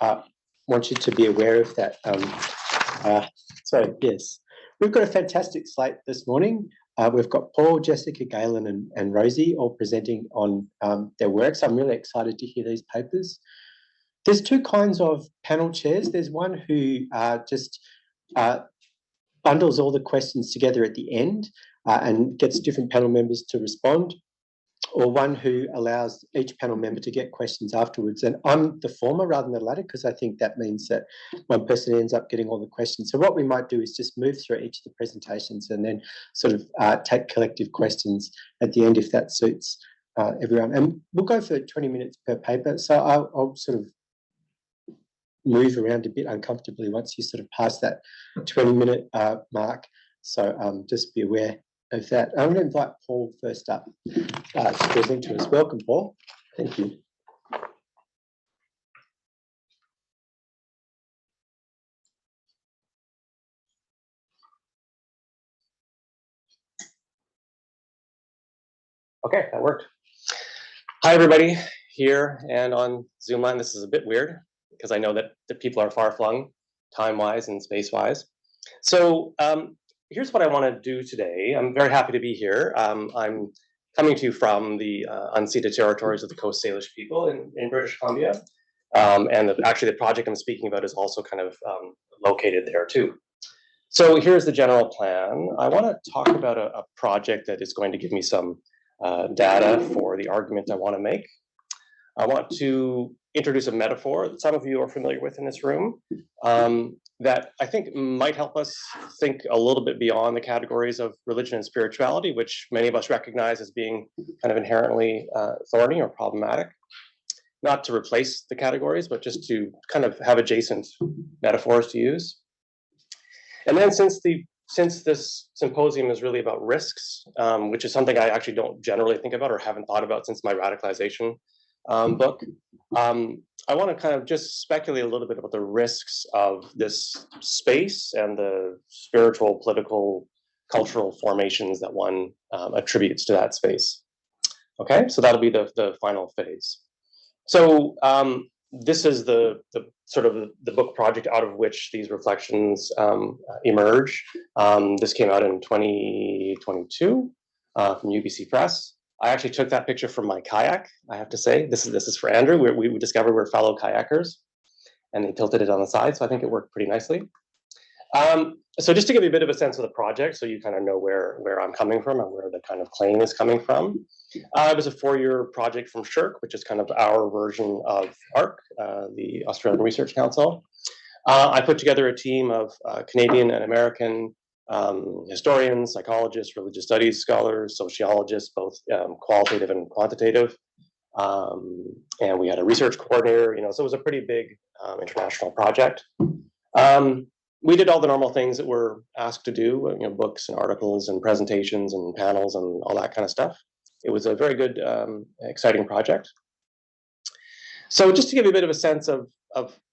want you to be aware of that. So, yes, we've got a fantastic slate this morning. We've got Paul, Jessica, Galen, and Rosie all presenting on their works. I'm really excited to hear these papers. There's two kinds of panel chairs. There's one who just bundles all the questions together at the end and gets different panel members to respond, or one who allows each panel member to get questions afterwards. And I'm the former rather than the latter, because I think that means that one person ends up getting all the questions. So what we might do is just move through each of the presentations and then sort of take collective questions at the end if that suits everyone. And we'll go for 20 minutes per paper. So I'll sort of move around a bit uncomfortably once you sort of pass that 20-minute mark. So just be aware of that. I'm going to invite Paul first up to present to us. Welcome, Paul. Thank you. Okay, that worked. Hi, everybody, here and on Zoom line. This is a bit weird because I know that the people are far-flung, time-wise and space-wise. So here's what I want to do today. I'm very happy to be here. I'm coming to you from the unceded territories of the Coast Salish people in British Columbia. And actually, the project I'm speaking about is also kind of located there, too. So here's the general plan. I want to talk about a project that is going to give me some data for the argument I want to make. I want to introduce a metaphor that some of you are familiar with in this room that I think might help us think a little bit beyond the categories of religion and spirituality, which many of us recognize as being kind of inherently thorny or problematic. Not to replace the categories, but just to kind of have adjacent metaphors to use. And then since this symposium is really about risks, which is something I actually don't generally think about or haven't thought about since my radicalization book, I want to kind of just speculate a little bit about the risks of this space and the spiritual, political, cultural formations that one attributes to that space. Okay, so that'll be the final phase. So this is the sort of the book project out of which these reflections emerge. This came out in 2022 from UBC Press. I actually took that picture from my kayak, I have to say. This is for Andrew. We discovered we're fellow kayakers, and he tilted it on the side, so I think it worked pretty nicely. So just to give you a bit of a sense of the project, so you kind of know where I'm coming from and where the kind of claim is coming from. It was a 4-year project from SSHRC, which is kind of our version of ARC, the Australian Research Council. I put together a team of Canadian and American historians, psychologists, religious studies scholars, sociologists, both qualitative and quantitative. And we had a research coordinator, so it was a pretty big international project. We did all the normal things that we're asked to do, books and articles and presentations and panels and all that kind of stuff. It was a very good, exciting project. So just to give you a bit of a sense of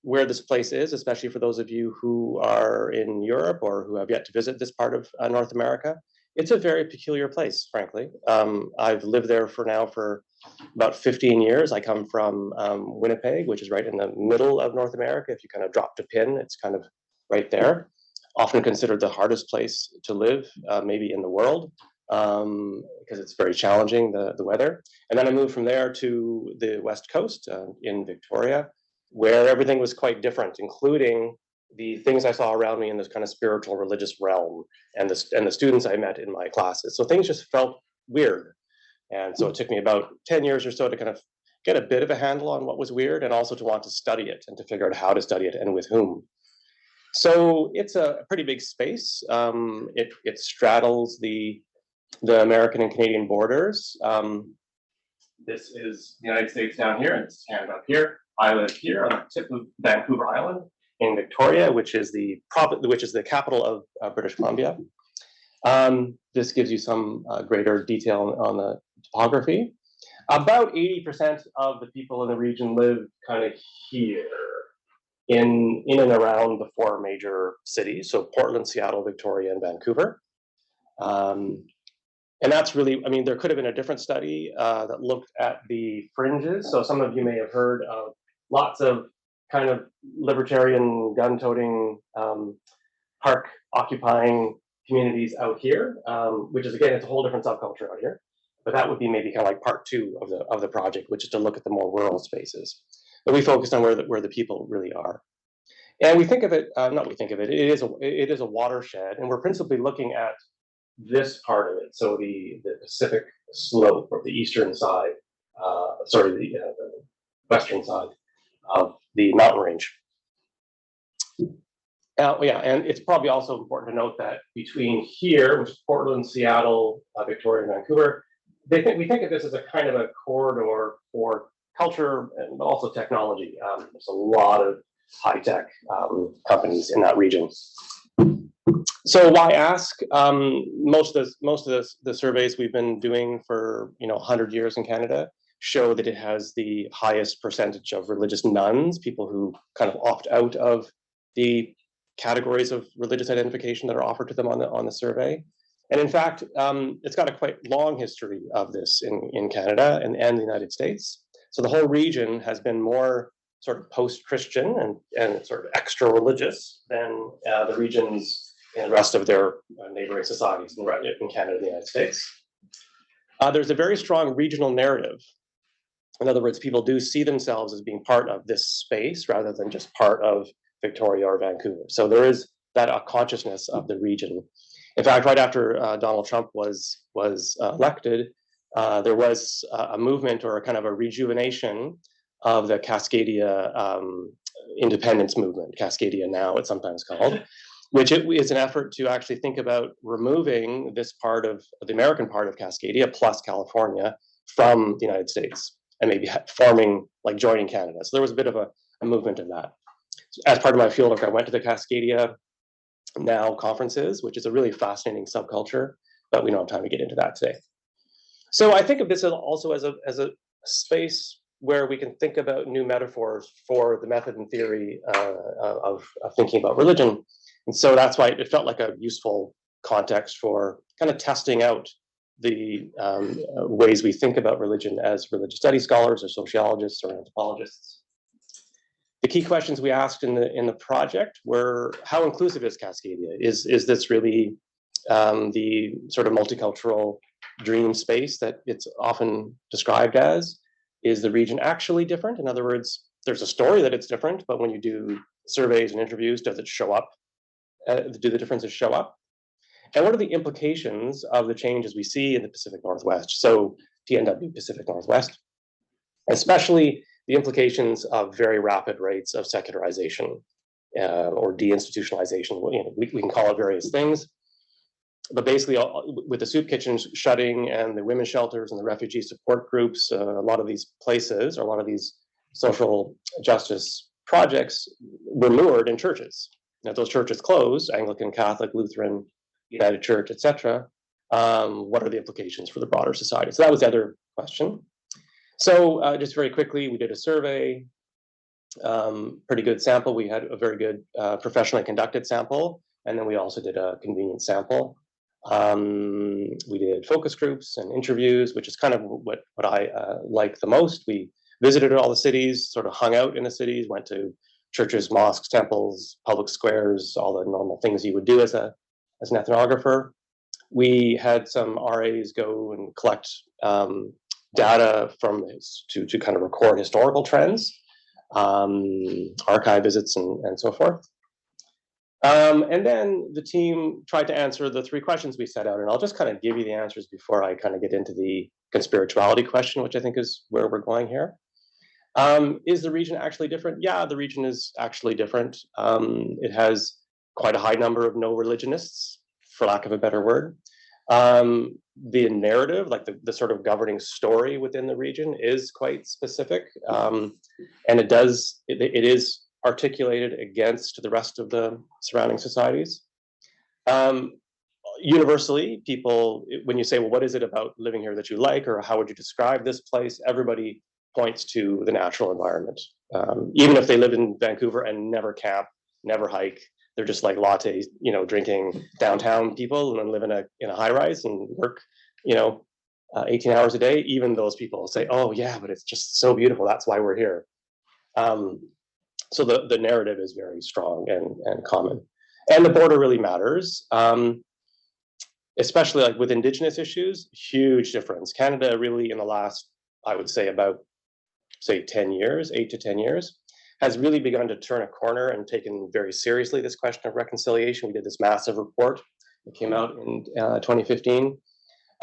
where this place is, especially for those of you who are in Europe or who have yet to visit this part of North America, it's a very peculiar place, frankly. I've lived there for about 15 years. I come from Winnipeg, which is right in the middle of North America. If you kind of dropped a pin, it's kind of right there. Often considered the hardest place to live, maybe in the world, because it's very challenging, the weather. And then I moved from there to the West Coast in Victoria, where everything was quite different, including the things I saw around me in this kind of spiritual religious realm and the students I met in my classes. So things just felt weird. And so it took me about 10 years or so to kind of get a bit of a handle on what was weird and also to want to study it and to figure out how to study it and with whom. So it's a pretty big space. It straddles the American and Canadian borders. This is the United States down here, and it's Canada up here. I live here on the tip of Vancouver Island in Victoria, which is the capital of British Columbia. This gives you some greater detail on the topography. About 80% of the people in the region live kind of here in and around the 4 major cities, so Portland, Seattle, Victoria, and Vancouver. And that's really, there could have been a different study that looked at the fringes. So some of you may have heard of lots of kind of libertarian, gun-toting, park-occupying communities out here, which is, again, it's a whole different subculture out here. But that would be maybe kind of like part two of the project, which is to look at the more rural spaces. But we focused on where the people really are. And we think of it, it is a watershed, and we're principally looking at this part of it, so the Pacific slope, or the eastern side, the western side of the mountain range. Yeah, and it's probably also important to note that between here, which is Portland, Seattle, Victoria, and Vancouver, we think of this as a kind of a corridor for culture and also technology. There's a lot of high-tech companies in that region. So why ask? Most of the surveys we've been doing for 100 years in Canada show that it has the highest percentage of religious nones, people who kind of opt out of the categories of religious identification that are offered to them on the survey. And in fact, it's got a quite long history of this in Canada and the United States. So the whole region has been more sort of post-Christian and sort of extra religious than the regions in the rest of their neighboring societies in Canada and the United States. There's a very strong regional narrative. In other words, people do see themselves as being part of this space rather than just part of Victoria or Vancouver. So there is that consciousness of the region. In fact, right after Donald Trump was elected, there was a movement or a kind of a rejuvenation of the Cascadia independence movement, Cascadia Now it's sometimes called, which is an effort to actually think about removing this part of the American part of Cascadia plus California from the United States and maybe forming, like joining Canada. So there was a bit of a movement in that. As part of my fieldwork, I went to the Cascadia Now conferences, which is a really fascinating subculture, but we don't have time to get into that today. So I think of this also as a space where we can think about new metaphors for the method and theory of thinking about religion. And so that's why it felt like a useful context for kind of testing out the ways we think about religion as religious studies scholars or sociologists or anthropologists. The key questions we asked in the project were, how inclusive is Cascadia? Is this really the sort of multicultural dream space that it's often described as? Is the region actually different? In other words, there's a story that it's different, but when you do surveys and interviews, does it show up? Do the differences show up? And what are the implications of the changes we see in the Pacific Northwest? So PNW, Pacific Northwest, especially the implications of very rapid rates of secularization or deinstitutionalization. We can call it various things. But basically, with the soup kitchens shutting and the women's shelters and the refugee support groups, a lot of these places, or a lot of these social justice projects were moored in churches. Now, if those churches closed, Anglican, Catholic, Lutheran, United Church, etc., what are the implications for the broader society? So that was the other question. So just very quickly, we did a survey, pretty good sample. We had a very good professionally conducted sample, and then we also did a convenient sample. We did focus groups and interviews, which is kind of what I like the most. We visited all the cities, sort of hung out in the cities, went to churches, mosques, temples, public squares, all the normal things you would do as an ethnographer. We had some RAs go and collect data from this to kind of record historical trends, archive visits, and so forth. And then the team tried to answer the three questions we set out, and I'll just kind of give you the answers before I kind of get into the conspirituality question, which I think is where we're going here. Is the region actually different? Yeah, the region is actually different. It has quite a high number of no religionists, for lack of a better word. The narrative, like the sort of governing story within the region, is quite specific, and it is articulated against the rest of the surrounding societies. Universally, people, when you say, well, what is it about living here that you like, or how would you describe this place, everybody points to the natural environment. Even if they live in Vancouver and never camp, never hike, they're just like latte, drinking downtown people, and then live in a high rise and work, 18 hours a day. Even those people say, oh yeah, but it's just so beautiful. That's why we're here. So the narrative is very strong and common. And the border really matters, especially like with Indigenous issues, huge difference. Canada really in the last, I would say about, say 10 years, 8 to 10 years, has really begun to turn a corner and taken very seriously this question of reconciliation. We did this massive report that came out in 2015.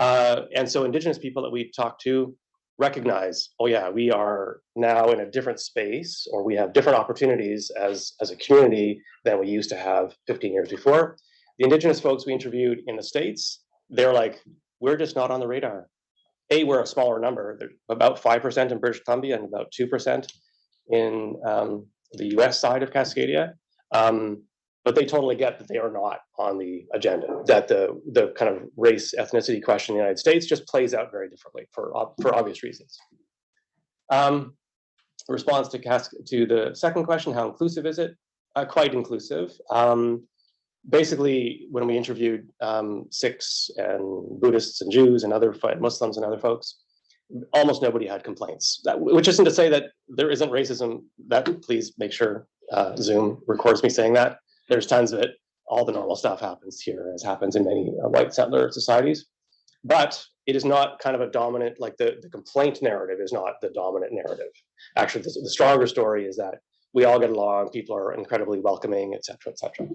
And so Indigenous people that we talked to recognize, oh yeah, we are now in a different space, or we have different opportunities as a community than we used to have 15 years before. The Indigenous folks we interviewed in the States, they're like, we're just not on the radar. We're a smaller number, about 5% in British Columbia and about 2% in the US side of Cascadia. But they totally get that they are not on the agenda, that the kind of race ethnicity question in the United States just plays out very differently for obvious reasons. Response to the second question, how inclusive is it? Quite inclusive. Basically, when we interviewed Sikhs and Buddhists and Jews and other Muslims and other folks, almost nobody had complaints. Which isn't to say that there isn't racism. That please make sure Zoom records me saying that. There's tons of it. All the normal stuff happens here, as happens in many white settler societies. But it is not kind of a dominant, like the complaint narrative is not the dominant narrative. Actually, the stronger story is that we all get along, people are incredibly welcoming, et cetera, et cetera.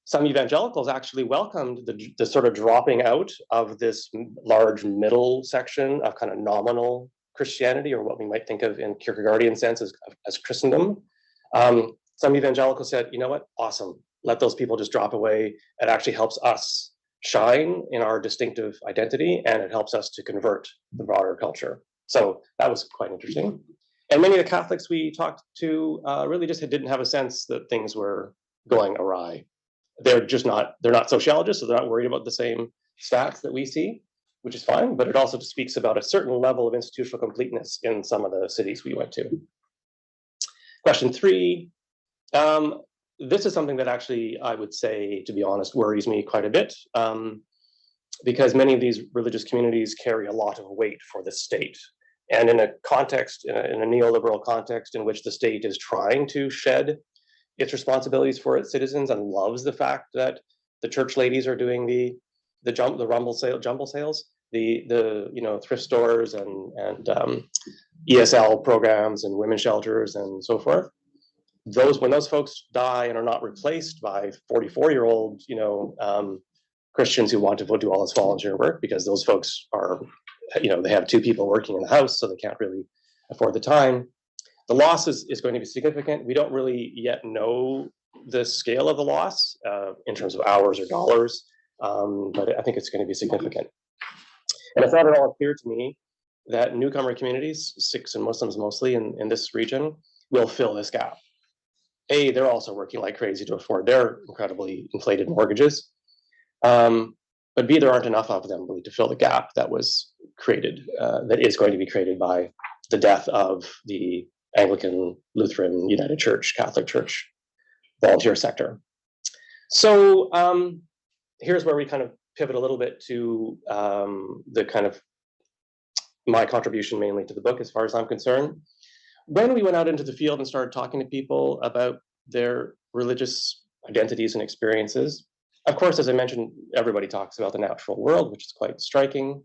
Some evangelicals actually welcomed the sort of dropping out of this large middle section of kind of nominal Christianity, or what we might think of in Kierkegaardian sense as Christendom. Some evangelicals said, you know what, awesome, let those people just drop away. It actually helps us shine in our distinctive identity, and it helps us to convert the broader culture. So that was quite interesting. And many of the Catholics we talked to really just didn't have a sense that things were going awry. They're not sociologists, so they're not worried about the same stats that we see, which is fine, but it also speaks about a certain level of institutional completeness in some of the cities we went to. Question 3. This is something that actually, I would say, to be honest, worries me quite a bit, because many of these religious communities carry a lot of weight for the state. And in a context, in a neoliberal context in which the state is trying to shed its responsibilities for its citizens and loves the fact that the church ladies are doing the jumble sales, the thrift stores and ESL programs and women's shelters and so forth. When those folks die and are not replaced by 44-year-old Christians who want to do all this volunteer work, because those folks are, they have 2 people working in the house, so they can't really afford the time. The loss is going to be significant. We don't really yet know the scale of the loss in terms of hours or dollars, but I think it's going to be significant. And it's not at all clear to me that newcomer communities, Sikhs and Muslims mostly in this region, will fill this gap. They're also working like crazy to afford their incredibly inflated mortgages. But B, there aren't enough of them really to fill the gap that was created, that is going to be created by the death of the Anglican, Lutheran, United Church, Catholic Church volunteer sector. So here's where we kind of pivot a little bit to the kind of my contribution mainly to the book as far as I'm concerned. When we went out into the field and started talking to people about their religious identities and experiences, of course, as I mentioned, everybody talks about the natural world, which is quite striking.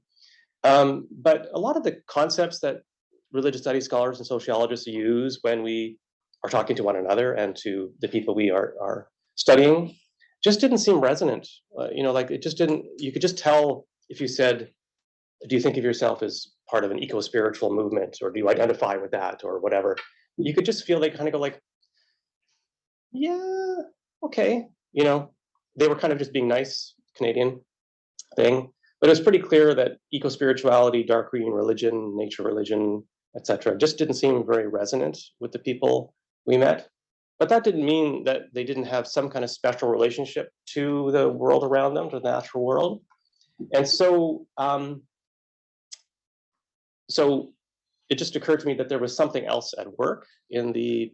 But a lot of the concepts that religious studies scholars and sociologists use when we are talking to one another and to the people we are studying just didn't seem resonant. Like it just didn't, you could just tell if you said, do you think of yourself as part of an eco-spiritual movement, or do you identify with that, or whatever? You could just feel they kind of go like, yeah, okay. They were kind of just being nice, Canadian thing. But it was pretty clear that eco-spirituality, dark green religion, nature religion, etc., just didn't seem very resonant with the people we met. But that didn't mean that they didn't have some kind of special relationship to the world around them, to the natural world. And so it just occurred to me that there was something else at work in the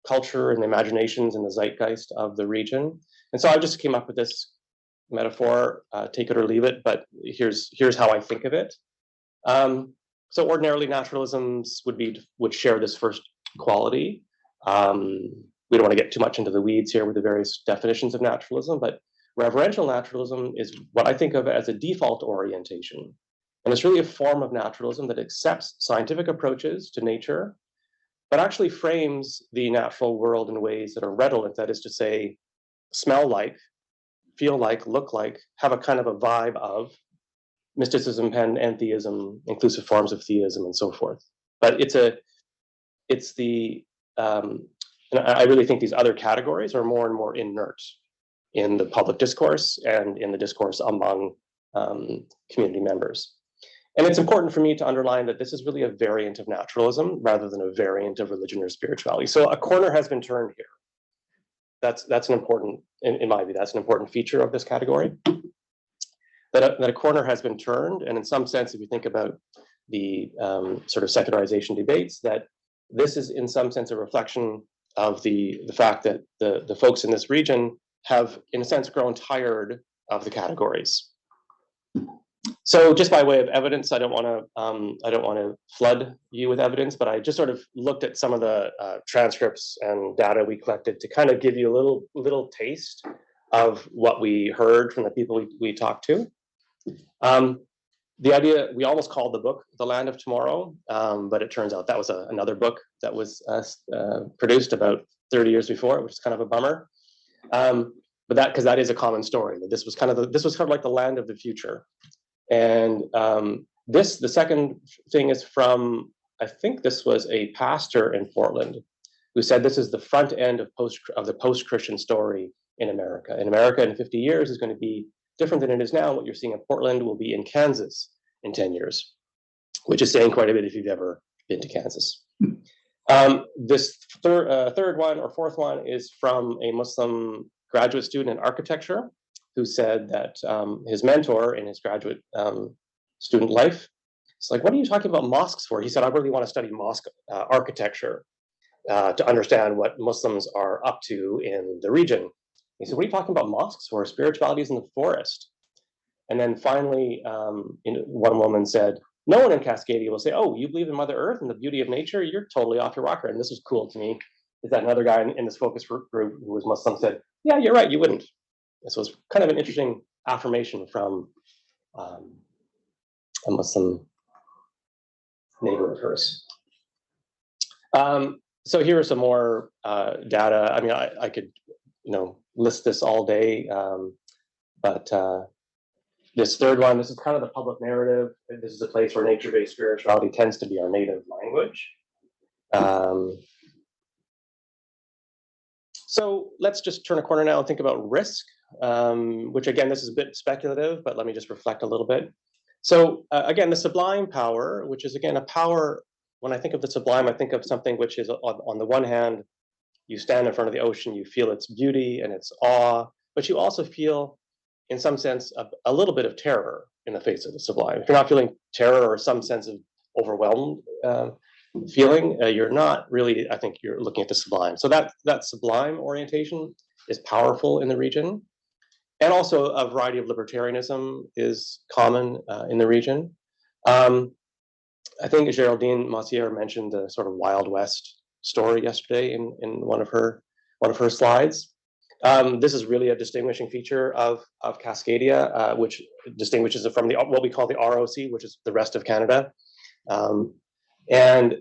culture and the imaginations and the zeitgeist of the region. And so I just came up with this metaphor, take it or leave it, but here's how I think of it. So ordinarily naturalisms would share this first quality. We don't want to get too much into the weeds here with the various definitions of naturalism, but reverential naturalism is what I think of as a default orientation. And it's really a form of naturalism that accepts scientific approaches to nature, but actually frames the natural world in ways that are redolent, that is to say, smell like, feel like, look like, have a kind of a vibe of mysticism, pantheism, inclusive forms of theism, and so forth. But and I really think these other categories are more and more inert in the public discourse and in the discourse among community members. And it's important for me to underline that this is really a variant of naturalism rather than a variant of religion or spirituality. So a corner has been turned here. That's an important, in my view, that's an important feature of this category. That a corner has been turned, and in some sense, if you think about the sort of secularization debates, that this is in some sense a reflection of the fact that the folks in this region have, in a sense, grown tired of the categories. So, just by way of evidence, I don't want to flood you with evidence, but I just sort of looked at some of the transcripts and data we collected to kind of give you a little taste of what we heard from the people we talked to. The idea, we almost called the book The Land of Tomorrow, but it turns out that was another book that was produced about 30 years before, which is kind of a bummer. But because that is a common story, that this was kind of like the land of the future. And the second thing is from, I think this was a pastor in Portland who said this is the front end of the post-Christian story in America. In America in 50 years is going to be different than it is now. What you're seeing in Portland will be in Kansas in 10 years, which is saying quite a bit if you've ever been to Kansas. This third one or fourth one is from a Muslim graduate student in architecture who said that his mentor in his graduate student life, it's like, what are you talking about mosques for? He said, I really want to study mosque architecture to understand what Muslims are up to in the region. He said, what are you talking about mosques for? Spirituality is in the forest. And then finally, one woman said, no one in Cascadia will say, oh, you believe in Mother Earth and the beauty of nature? You're totally off your rocker. And this was cool to me, is that another guy in this focus group who was Muslim said, yeah, you're right, you wouldn't. And so it's kind of an interesting affirmation from a Muslim neighbor of hers. So here are some more data. I mean, I could, list this all day, but this third one, this is kind of the public narrative. This is a place where nature-based spirituality tends to be our native language. So let's just turn a corner now and think about risk, which again, this is a bit speculative, but let me just reflect a little bit. So again, the sublime power, which is again a power, when I think of the sublime, I think of something which is on the one hand, you stand in front of the ocean, you feel its beauty and its awe, but you also feel, in some sense, a little bit of terror in the face of the sublime. If you're not feeling terror or some sense of overwhelmed feeling, you're not really, I think you're looking at the sublime. So that sublime orientation is powerful in the region. And also a variety of libertarianism is common in the region. I think Geraldine Massiere mentioned the sort of Wild West story yesterday in one of her slides. This is really a distinguishing feature of Cascadia, which distinguishes it from what we call the ROC, which is the rest of Canada. And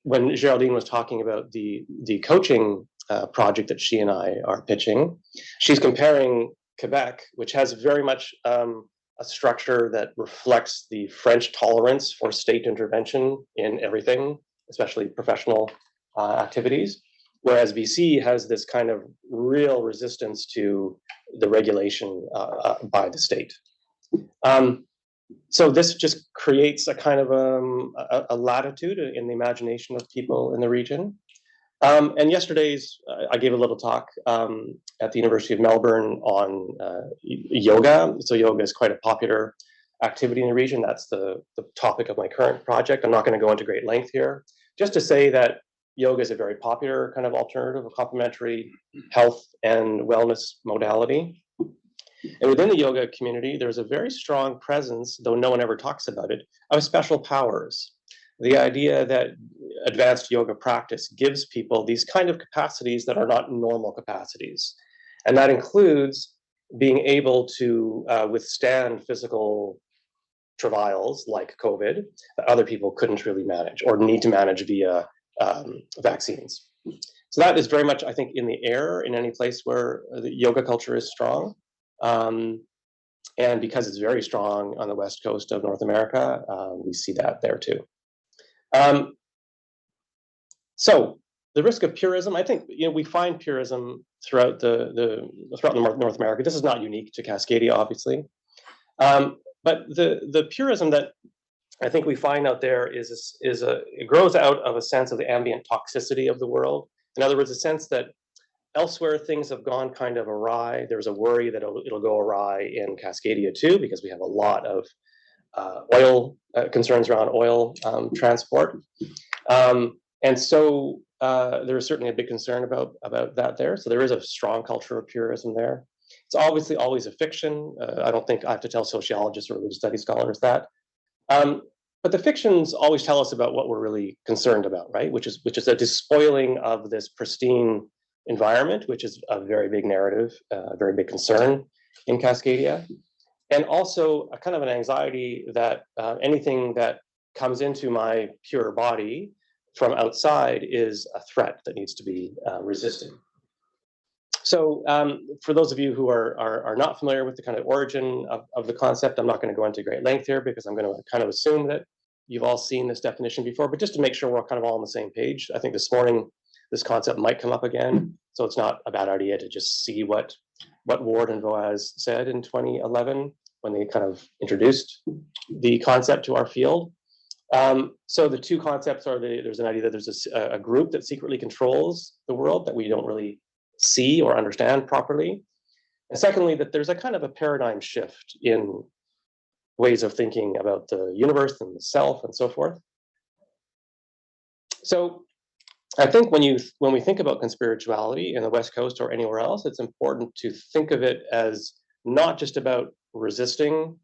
when Geraldine was talking about the coaching project that she and I are pitching, she's comparing Quebec, which has very much a structure that reflects the French tolerance for state intervention in everything, especially professional activities, whereas BC has this kind of real resistance to the regulation by the state. So this just creates a kind of a latitude in the imagination of people in the region. And yesterday's, I gave a little talk at the University of Melbourne on yoga. So yoga is quite a popular activity in the region. That's the topic of my current project. I'm not going to go into great length here. Just to say that yoga is a very popular kind of alternative, a complementary health and wellness modality. And within the yoga community, there's a very strong presence, though no one ever talks about it, of special powers. the idea that advanced yoga practice gives people these kind of capacities that are not normal capacities. And that includes being able to withstand physical travails like COVID that other people couldn't really manage or need to manage via vaccines. So that is very much, I think, in the air in any place where the yoga culture is strong. And because it's very strong on the west coast of North America, we see that there too. So the risk of purism, I think, we find purism throughout North America. This is not unique to Cascadia, obviously. But the purism that I think we find out there it grows out of a sense of the ambient toxicity of the world. In other words, a sense that elsewhere things have gone kind of awry. There's a worry that it'll go awry in Cascadia too, because we have a lot of oil concerns around oil transport. And so there is certainly a big concern about that there. So there is a strong culture of purism there. It's obviously always a fiction. I don't think I have to tell sociologists or religious studies scholars that. But the fictions always tell us about what we're really concerned about, right? Which is a despoiling of this pristine environment, which is a very big narrative, a very big concern in Cascadia. And also a kind of an anxiety that anything that comes into my pure body from outside is a threat that needs to be resisted. So for those of you who are not familiar with the kind of origin of the concept, I'm not going to go into great length here because I'm going to kind of assume that you've all seen this definition before, but just to make sure we're kind of all on the same page, I think this morning this concept might come up again. So it's not a bad idea to just see what Ward and Boas said in 2011 when they kind of introduced the concept to our field. So the two concepts are there's an idea that there's a group that secretly controls the world that we don't really see or understand properly. And secondly, that there's a kind of a paradigm shift in ways of thinking about the universe and the self and so forth. So I think when we think about conspirituality in the West Coast or anywhere else, it's important to think of it as not just about resisting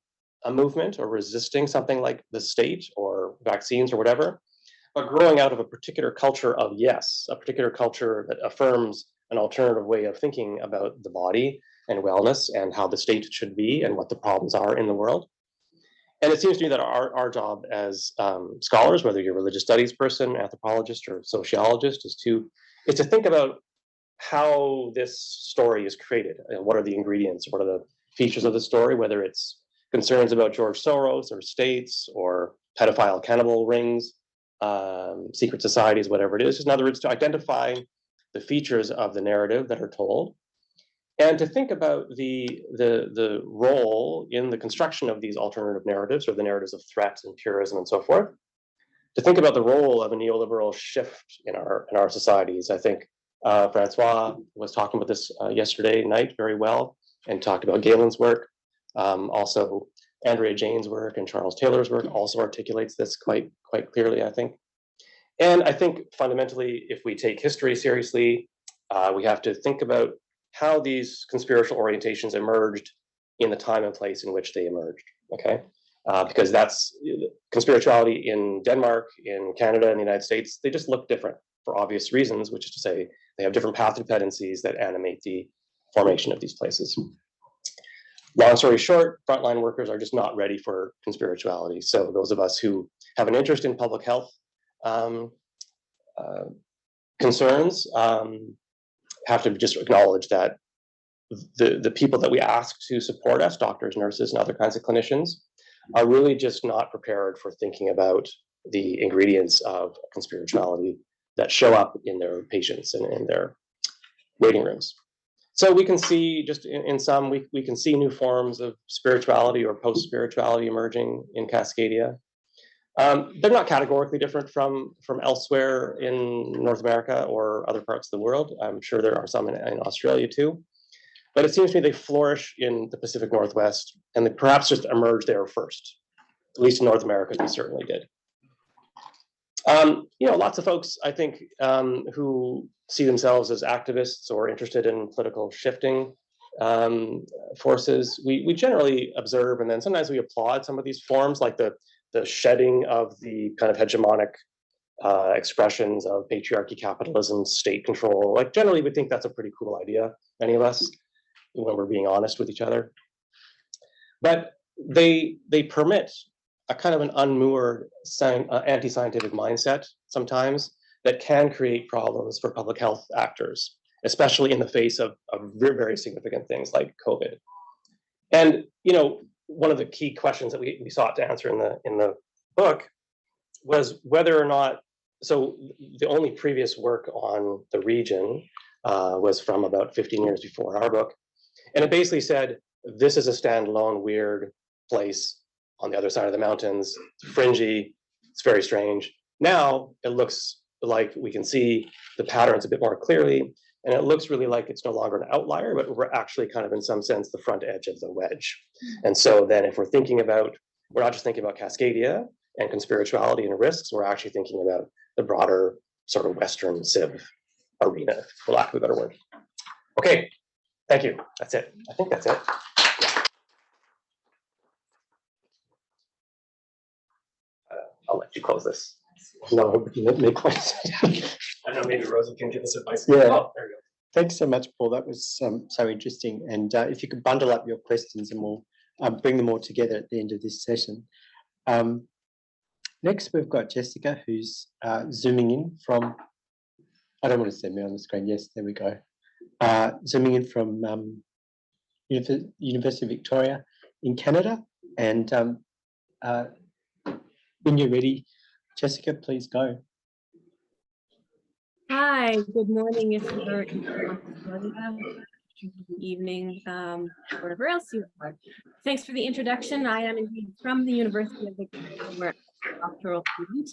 a movement or resisting something like the state or vaccines or whatever, but growing out of a particular culture of yes, a particular culture that affirms an alternative way of thinking about the body and wellness and how the state should be and what the problems are in the world. And it seems to me that our job as scholars, whether you're a religious studies person, anthropologist, or sociologist, is to think about how this story is created and what are the ingredients, what are the features of the story, whether it's concerns about George Soros or states or pedophile cannibal rings, secret societies, whatever it is. In other words, to identify the features of the narrative that are told, and to think about the role in the construction of these alternative narratives, or the narratives of threat and purism and so forth. To think about the role of a neoliberal shift in our societies. I think Francois was talking about this yesterday night very well, and talked about Galen's work. Also, Andrea Jane's work and Charles Taylor's work also articulates this quite clearly, I think. And I think fundamentally, if we take history seriously, we have to think about how these conspiratorial orientations emerged in the time and place in which they emerged, okay? Because that's conspirituality in Denmark, in Canada, in the United States, they just look different for obvious reasons, which is to say they have different path dependencies that animate the formation of these places. Long story short, frontline workers are just not ready for conspirituality. So those of us who have an interest in public health concerns have to just acknowledge that the people that we ask to support us, doctors, nurses, and other kinds of clinicians, are really just not prepared for thinking about the ingredients of conspirituality that show up in their patients and in their waiting rooms. So we can see, just in some, we can see new forms of spirituality or post-spirituality emerging in Cascadia. They're not categorically different from elsewhere in North America or other parts of the world. I'm sure there are some in Australia too. But it seems to me they flourish in the Pacific Northwest, and they perhaps just emerged there first. At least in North America, they certainly did. Lots of folks, I think, who see themselves as activists or interested in political shifting forces, we generally observe, and then sometimes we applaud some of these forms, like the the shedding of the kind of hegemonic expressions of patriarchy, capitalism, state control. Like generally, we think that's a pretty cool idea, many of us, when we're being honest with each other. But they permit a kind of an unmoored anti-scientific mindset sometimes that can create problems for public health actors, especially in the face of very, very significant things like COVID. And one of the key questions that we sought to answer in the book was whether or not, so the only previous work on the region was from about 15 years before our book. And it basically said, this is a standalone, weird place on the other side of the mountains, it's fringy, it's very strange. Now it looks like we can see the patterns a bit more clearly, and it looks really like it's no longer an outlier, but we're actually kind of in some sense the front edge of the wedge. And so then if we're thinking about, we're not just thinking about Cascadia and conspirituality and risks, we're actually thinking about the broader sort of Western civ arena, for lack of a better word. Okay, thank you. That's it. I think that's it. I'll let you close this. No, let me close. I don't know, maybe Rosie can give us advice. Yeah. Oh, there you go. Thanks so much, Paul. That was so interesting. And if you could bundle up your questions and we'll bring them all together at the end of this session. Next, we've got Jessica, who's zooming in from, I don't want to send me on the screen. Yes, there we go. Zooming in from University of Victoria in Canada. And when you're ready, Jessica, please go. Hi, good morning if you're in Australia, good evening, wherever else you are. Thanks for the introduction. I am indeed from the University of Victoria, where I'm a doctoral student,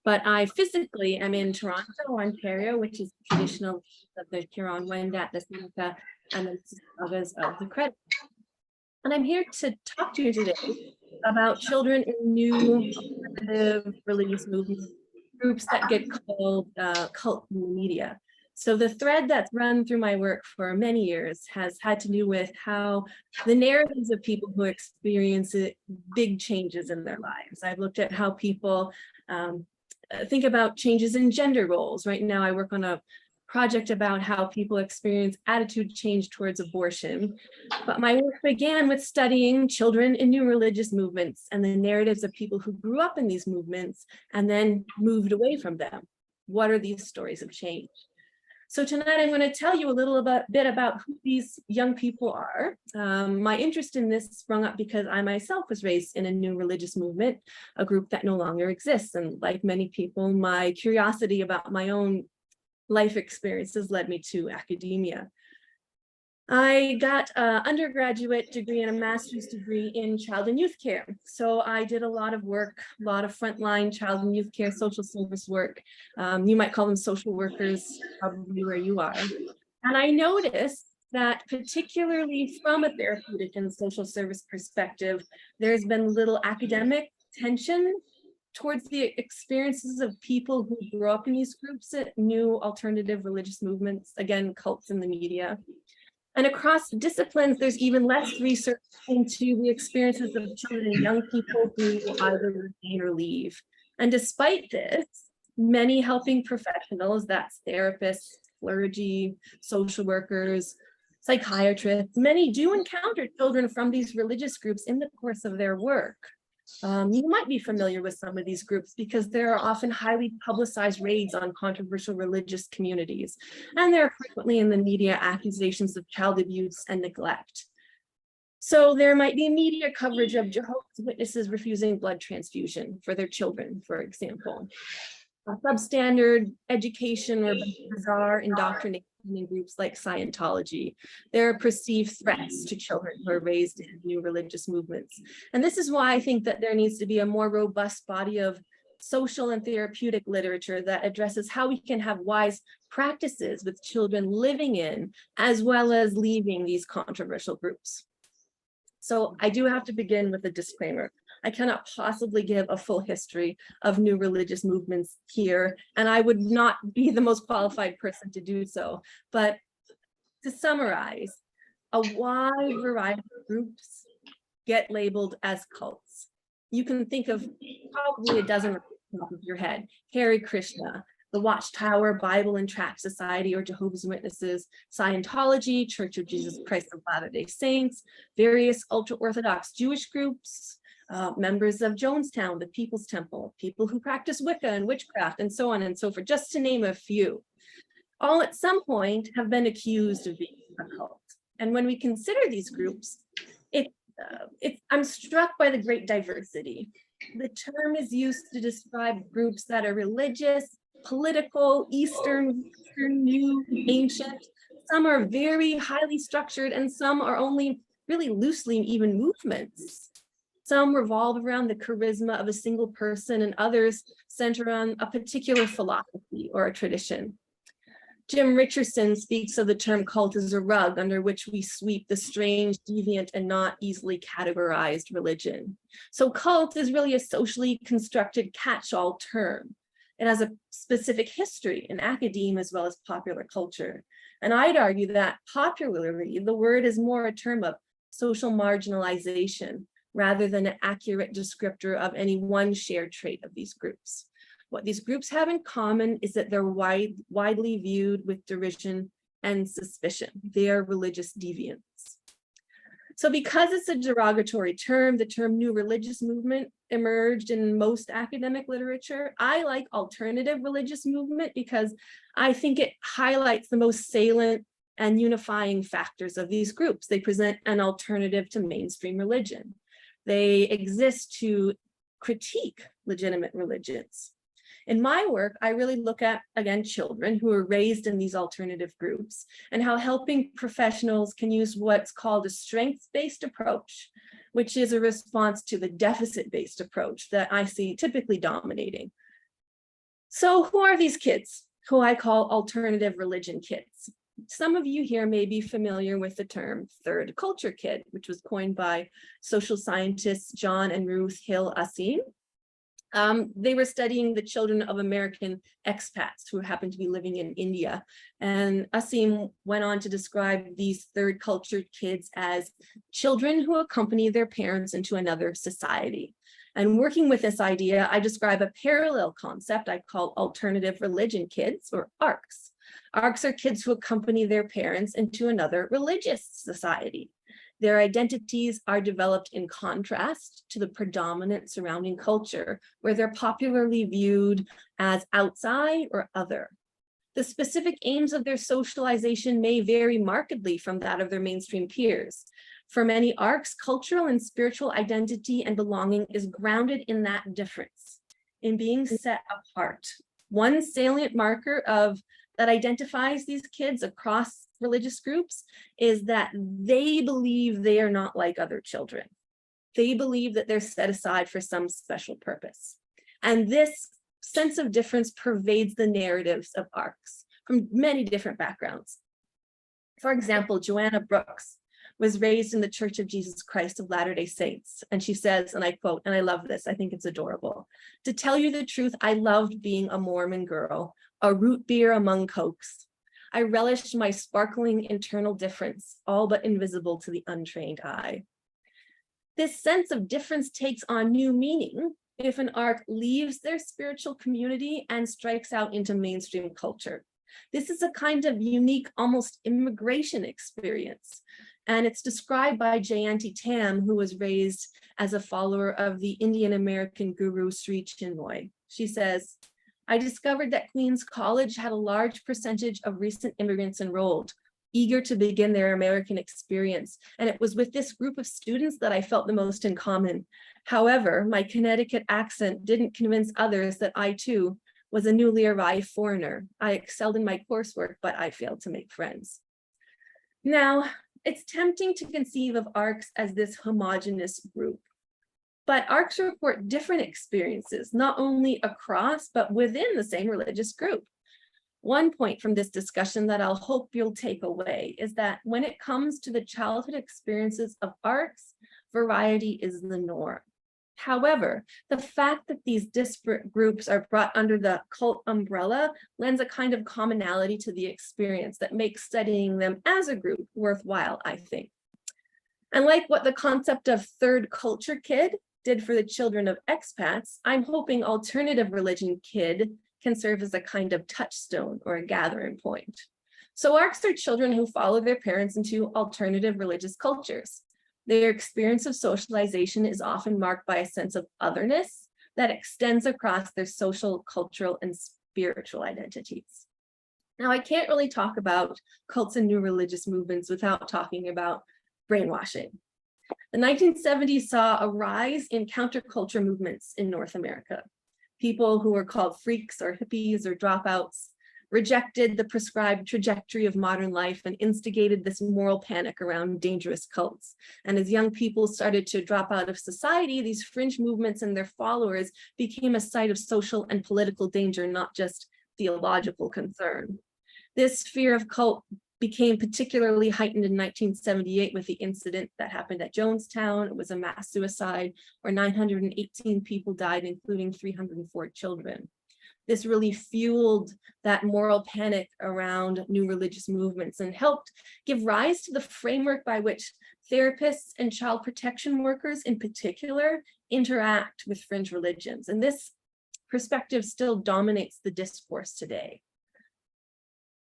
but I physically am in Toronto, Ontario, which is the traditional of the Huron-Wendat, the Seneca, and the Mississaugas of the Credit. And I'm here to talk to you today about children in new alternative religious movements, groups that get called cult in the media. So the thread that's run through my work for many years has had to do with how the narratives of people who experience big changes in their lives. I've looked at how people think about changes in gender roles. Right now I work on a project about how people experience attitude change towards abortion. But my work began with studying children in new religious movements and the narratives of people who grew up in these movements and then moved away from them. What are these stories of change? So tonight I'm going to tell you a little bit about who these young people are. My interest in this sprung up because I myself was raised in a new religious movement, a group that no longer exists. And like many people, my curiosity about my own life experiences led me to academia. I got an undergraduate degree and a master's degree in child and youth care. So I did a lot of work, a lot of frontline child and youth care, social service work. You might call them social workers, probably where you are. And I noticed that particularly from a therapeutic and social service perspective, there's been little academic tension towards the experiences of people who grew up in these groups at new alternative religious movements, again, cults in the media. And across disciplines, there's even less research into the experiences of children and young people who either remain or leave. And despite this, many helping professionals, that's therapists, clergy, social workers, psychiatrists, many do encounter children from these religious groups in the course of their work. You might be familiar with some of these groups because there are often highly publicized raids on controversial religious communities, and there are frequently in the media accusations of child abuse and neglect. So there might be media coverage of Jehovah's Witnesses refusing blood transfusion for their children, for example. Substandard education or bizarre indoctrination in groups like Scientology. There are perceived threats to children who are raised in new religious movements. And this is why I think that there needs to be a more robust body of social and therapeutic literature that addresses how we can have wise practices with children living in as well as leaving these controversial groups. So I do have to begin with a disclaimer. I cannot possibly give a full history of new religious movements here, and I would not be the most qualified person to do so. But to summarize, a wide variety of groups get labeled as cults. You can think of probably a dozen off the top of your head: Hare Krishna, the Watchtower, Bible and Tract Society or Jehovah's Witnesses, Scientology, Church of Jesus Christ of Latter-day Saints, various ultra-Orthodox Jewish groups, members of Jonestown, the People's Temple, people who practice Wicca and witchcraft, and so on and so forth, just to name a few. All at some point have been accused of being a cult. And when we consider these groups, I'm struck by the great diversity. The term is used to describe groups that are religious, political, Eastern, New, ancient. Some are very highly structured, and some are only really loosely even movements. Some revolve around the charisma of a single person, and others center on a particular philosophy or a tradition. Jim Richardson speaks of the term cult as a rug under which we sweep the strange, deviant, and not easily categorized religion. So cult is really a socially constructed catch-all term. It has a specific history in academia as well as popular culture. And I'd argue that popularly, the word is more a term of social marginalization rather than an accurate descriptor of any one shared trait of these groups. What these groups have in common is that they're widely viewed with derision and suspicion. They are religious deviants. So because it's a derogatory term, the term new religious movement emerged in most academic literature. I like alternative religious movement because I think it highlights the most salient and unifying factors of these groups. They present an alternative to mainstream religion. They exist to critique legitimate religions. In my work, I really look at, again, children who are raised in these alternative groups and how helping professionals can use what's called a strengths-based approach, which is a response to the deficit-based approach that I see typically dominating. So who are these kids who I call alternative religion kids? Some of you here may be familiar with the term third culture kid, which was coined by social scientists John and Ruth Hill Assim. They were studying the children of American expats who happened to be living in India. And Assim went on to describe these third culture kids as children who accompany their parents into another society. And working with this idea, I describe a parallel concept I call alternative religion kids, or ARCs. ARCs are kids who accompany their parents into another religious society. Their identities are developed in contrast to the predominant surrounding culture, where they're popularly viewed as outside or other. The specific aims of their socialization may vary markedly from that of their mainstream peers. For many ARCs, cultural and spiritual identity and belonging is grounded in that difference, in being set apart. One salient marker that identifies these kids across religious groups is that they believe they are not like other children. They believe that they're set aside for some special purpose. And this sense of difference pervades the narratives of ARCs from many different backgrounds. For example, Joanna Brooks was raised in the Church of Jesus Christ of Latter-day Saints. And she says, and I quote, and I love this, I think it's adorable: "To tell you the truth, I loved being a Mormon girl, a root beer among cokes. I relished my sparkling internal difference, all but invisible to the untrained eye." This sense of difference takes on new meaning if an ARC leaves their spiritual community and strikes out into mainstream culture. This is a kind of unique, almost immigration experience. And it's described by Jayanti Tam, who was raised as a follower of the Indian American guru Sri Chinmoy. She says, "I discovered that Queens College had a large percentage of recent immigrants enrolled, eager to begin their American experience. And it was with this group of students that I felt the most in common. However, my Connecticut accent didn't convince others that I too was a newly arrived foreigner. I excelled in my coursework, but I failed to make friends." Now, it's tempting to conceive of ARCs as this homogenous group. But ARCs report different experiences, not only across, but within the same religious group. One point from this discussion that I'll hope you'll take away is that when it comes to the childhood experiences of ARCs, variety is the norm. However, the fact that these disparate groups are brought under the cult umbrella lends a kind of commonality to the experience that makes studying them as a group worthwhile, I think. And like what the concept of third culture kid did for the children of expats, I'm hoping alternative religion kid can serve as a kind of touchstone or a gathering point. So ARCs are children who follow their parents into alternative religious cultures. Their experience of socialization is often marked by a sense of otherness that extends across their social, cultural, and spiritual identities. Now, I can't really talk about cults and new religious movements without talking about brainwashing. The 1970s saw a rise in counterculture movements in North America. People who were called freaks or hippies or dropouts rejected the prescribed trajectory of modern life and instigated this moral panic around dangerous cults. And as young people started to drop out of society, these fringe movements and their followers became a site of social and political danger, not just theological concern. This fear of cult became particularly heightened in 1978 with the incident that happened at Jonestown. It was a mass suicide where 918 people died, including 304 children. This really fueled that moral panic around new religious movements and helped give rise to the framework by which therapists and child protection workers in particular interact with fringe religions. And this perspective still dominates the discourse today.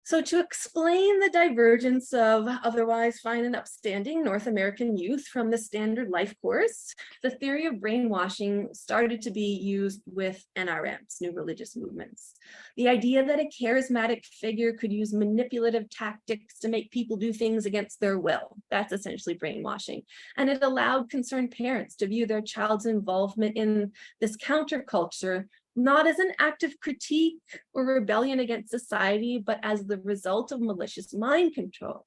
So to explain the divergence of otherwise fine and upstanding North American youth from the standard life course, the theory of brainwashing started to be used with NRMs, new religious movements. The idea that a charismatic figure could use manipulative tactics to make people do things against their will, that's essentially brainwashing. And it allowed concerned parents to view their child's involvement in this counterculture not as an act of critique or rebellion against society, but as the result of malicious mind control.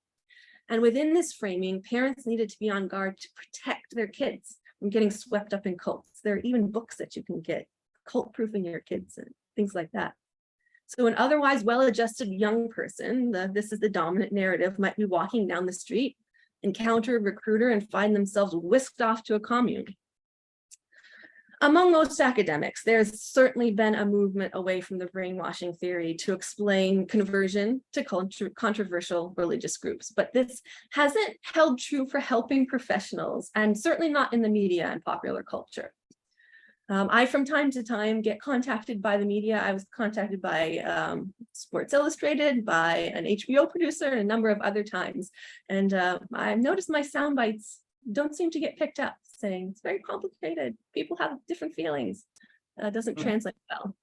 And within this framing, parents needed to be on guard to protect their kids from getting swept up in cults. There are even books that you can get, cult-proofing your kids and things like that. So an otherwise well-adjusted young person, this is the dominant narrative, might be walking down the street, encounter a recruiter and find themselves whisked off to a commune. Among most academics, there's certainly been a movement away from the brainwashing theory to explain conversion to controversial religious groups, but this hasn't held true for helping professionals and certainly not in the media and popular culture. I, from time to time, get contacted by the media. I was contacted by Sports Illustrated, by an HBO producer, and a number of other times. And I've noticed my sound bites don't seem to get picked up, saying it's very complicated. People have different feelings. Doesn't translate well.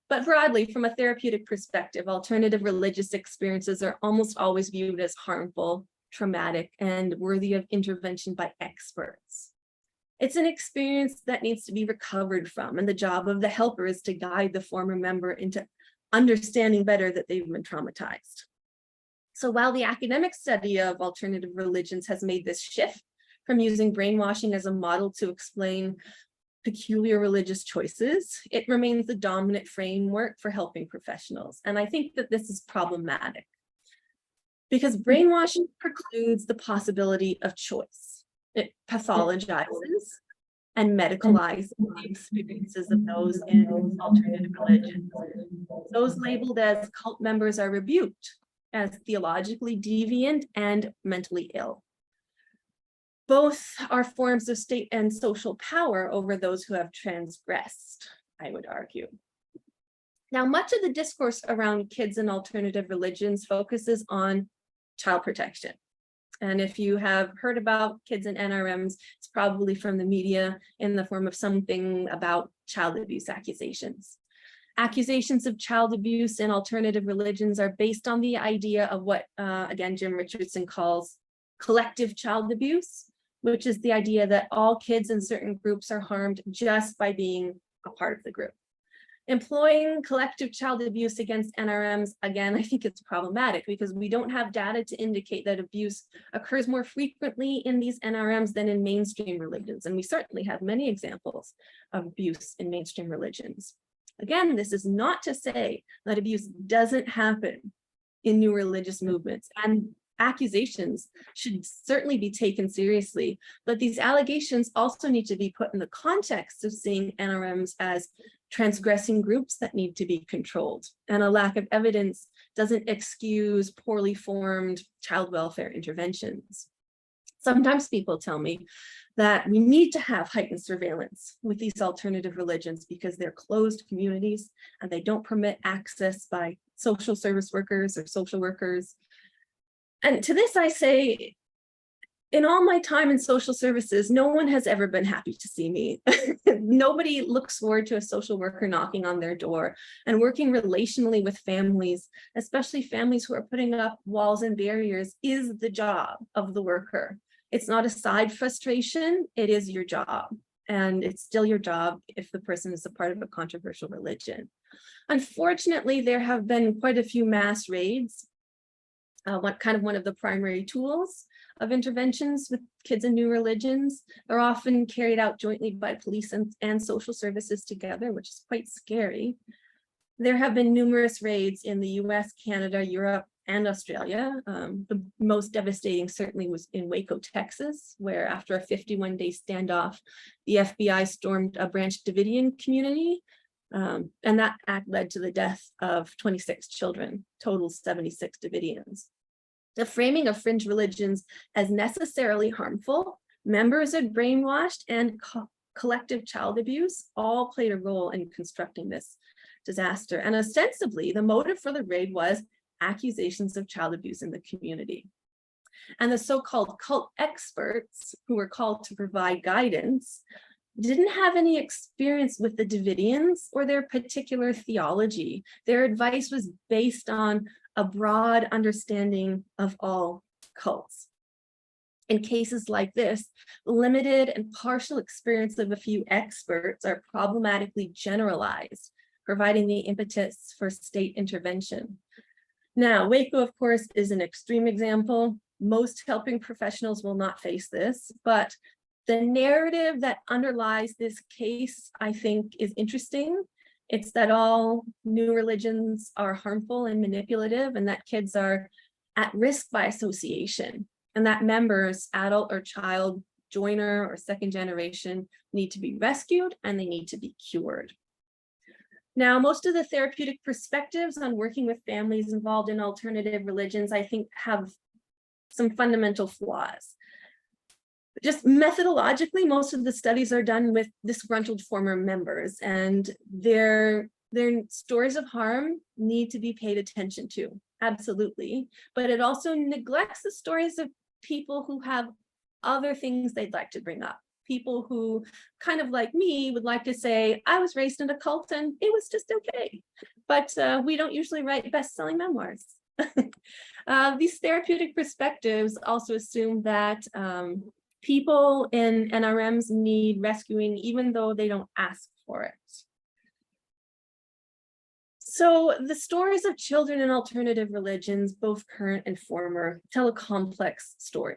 But broadly, from a therapeutic perspective, alternative religious experiences are almost always viewed as harmful, traumatic, and worthy of intervention by experts. It's an experience that needs to be recovered from, and the job of the helper is to guide the former member into understanding better that they've been traumatized. So while the academic study of alternative religions has made this shift from using brainwashing as a model to explain peculiar religious choices, it remains the dominant framework for helping professionals. And I think that this is problematic because brainwashing precludes the possibility of choice. It pathologizes and medicalizes the experiences of those in alternative religions. Those labeled as cult members are rebuked as theologically deviant and mentally ill. Both are forms of state and social power over those who have transgressed, I would argue. Now, much of the discourse around kids and alternative religions focuses on child protection. And if you have heard about kids and NRMs, it's probably from the media in the form of something about child abuse accusations. Accusations of child abuse in alternative religions are based on the idea of what, again, Jim Richardson calls collective child abuse, which is the idea that all kids in certain groups are harmed just by being a part of the group. Employing collective child abuse against NRMs, again, I think it's problematic because we don't have data to indicate that abuse occurs more frequently in these NRMs than in mainstream religions. And we certainly have many examples of abuse in mainstream religions. Again, this is not to say that abuse doesn't happen in new religious movements, and accusations should certainly be taken seriously, but these allegations also need to be put in the context of seeing NRMs as transgressing groups that need to be controlled, and a lack of evidence doesn't excuse poorly formed child welfare interventions. Sometimes people tell me that we need to have heightened surveillance with these alternative religions because they're closed communities and they don't permit access by social service workers or social workers. And to this I say, in all my time in social services, no one has ever been happy to see me. Nobody looks forward to a social worker knocking on their door, and working relationally with families, especially families who are putting up walls and barriers, is the job of the worker. It's not a side frustration, it is your job. And it's still your job if the person is a part of a controversial religion. Unfortunately, there have been quite a few mass raids. One of the primary tools of interventions with kids in new religions are often carried out jointly by police and social services together, which is quite scary. There have been numerous raids in the US, Canada, Europe, and Australia. The most devastating certainly was in Waco, Texas, where after a 51-day standoff, the FBI stormed a Branch Davidian community. And that act led to the death of 26 children, total 76 Davidians. The framing of fringe religions as necessarily harmful, members are brainwashed, and collective child abuse all played a role in constructing this disaster. And ostensibly, the motive for the raid was accusations of child abuse in the community. And the so-called cult experts who were called to provide guidance didn't have any experience with the Davidians or their particular theology. Their advice was based on a broad understanding of all cults. In cases like this, the limited and partial experience of a few experts are problematically generalized, providing the impetus for state intervention. Now, Waco, of course, is an extreme example. Most helping professionals will not face this, but the narrative that underlies this case, I think, is interesting. It's that all new religions are harmful and manipulative, and that kids are at risk by association, and that members, adult or child, joiner or second generation, need to be rescued and they need to be cured. Now, most of the therapeutic perspectives on working with families involved in alternative religions, I think, have some fundamental flaws. Just methodologically, most of the studies are done with disgruntled former members, and their stories of harm need to be paid attention to, absolutely. But it also neglects the stories of people who have other things they'd like to bring up. People who, kind of like me, would like to say, I was raised in a cult and it was just okay. But we don't usually write best-selling memoirs. These therapeutic perspectives also assume that people in NRMs need rescuing even though they don't ask for it. So the stories of children in alternative religions, both current and former, tell a complex story.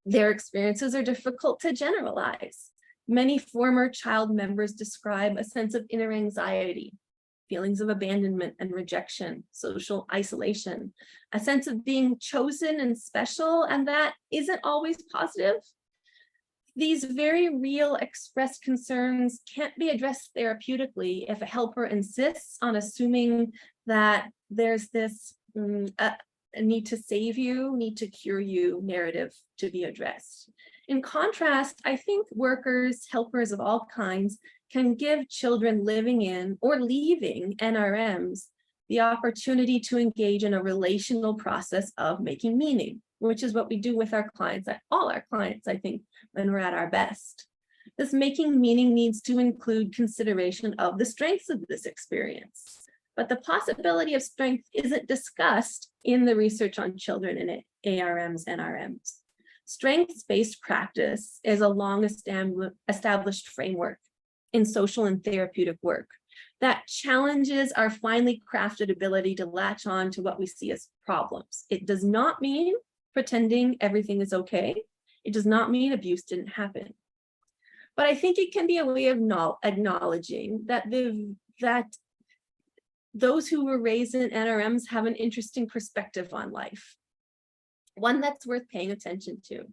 Their experiences are difficult to generalize. Many former child members describe a sense of inner anxiety, feelings of abandonment and rejection, social isolation, a sense of being chosen and special, and that isn't always positive. These very real expressed concerns can't be addressed therapeutically if a helper insists on assuming that there's this a need to save you, need to cure you narrative to be addressed. In contrast, I think workers, helpers of all kinds, can give children living in or leaving NRMs the opportunity to engage in a relational process of making meaning, which is what we do with our clients, all our clients, I think, when we're at our best. This making meaning needs to include consideration of the strengths of this experience. But the possibility of strength isn't discussed in the research on children in ARMs, NRMs. Strengths-based practice is a long established framework in social and therapeutic work that challenges our finely crafted ability to latch on to what we see as problems. It does not mean pretending everything is okay. It does not mean abuse didn't happen. But I think it can be a way of acknowledging that those who were raised in NRMs have an interesting perspective on life, one that's worth paying attention to.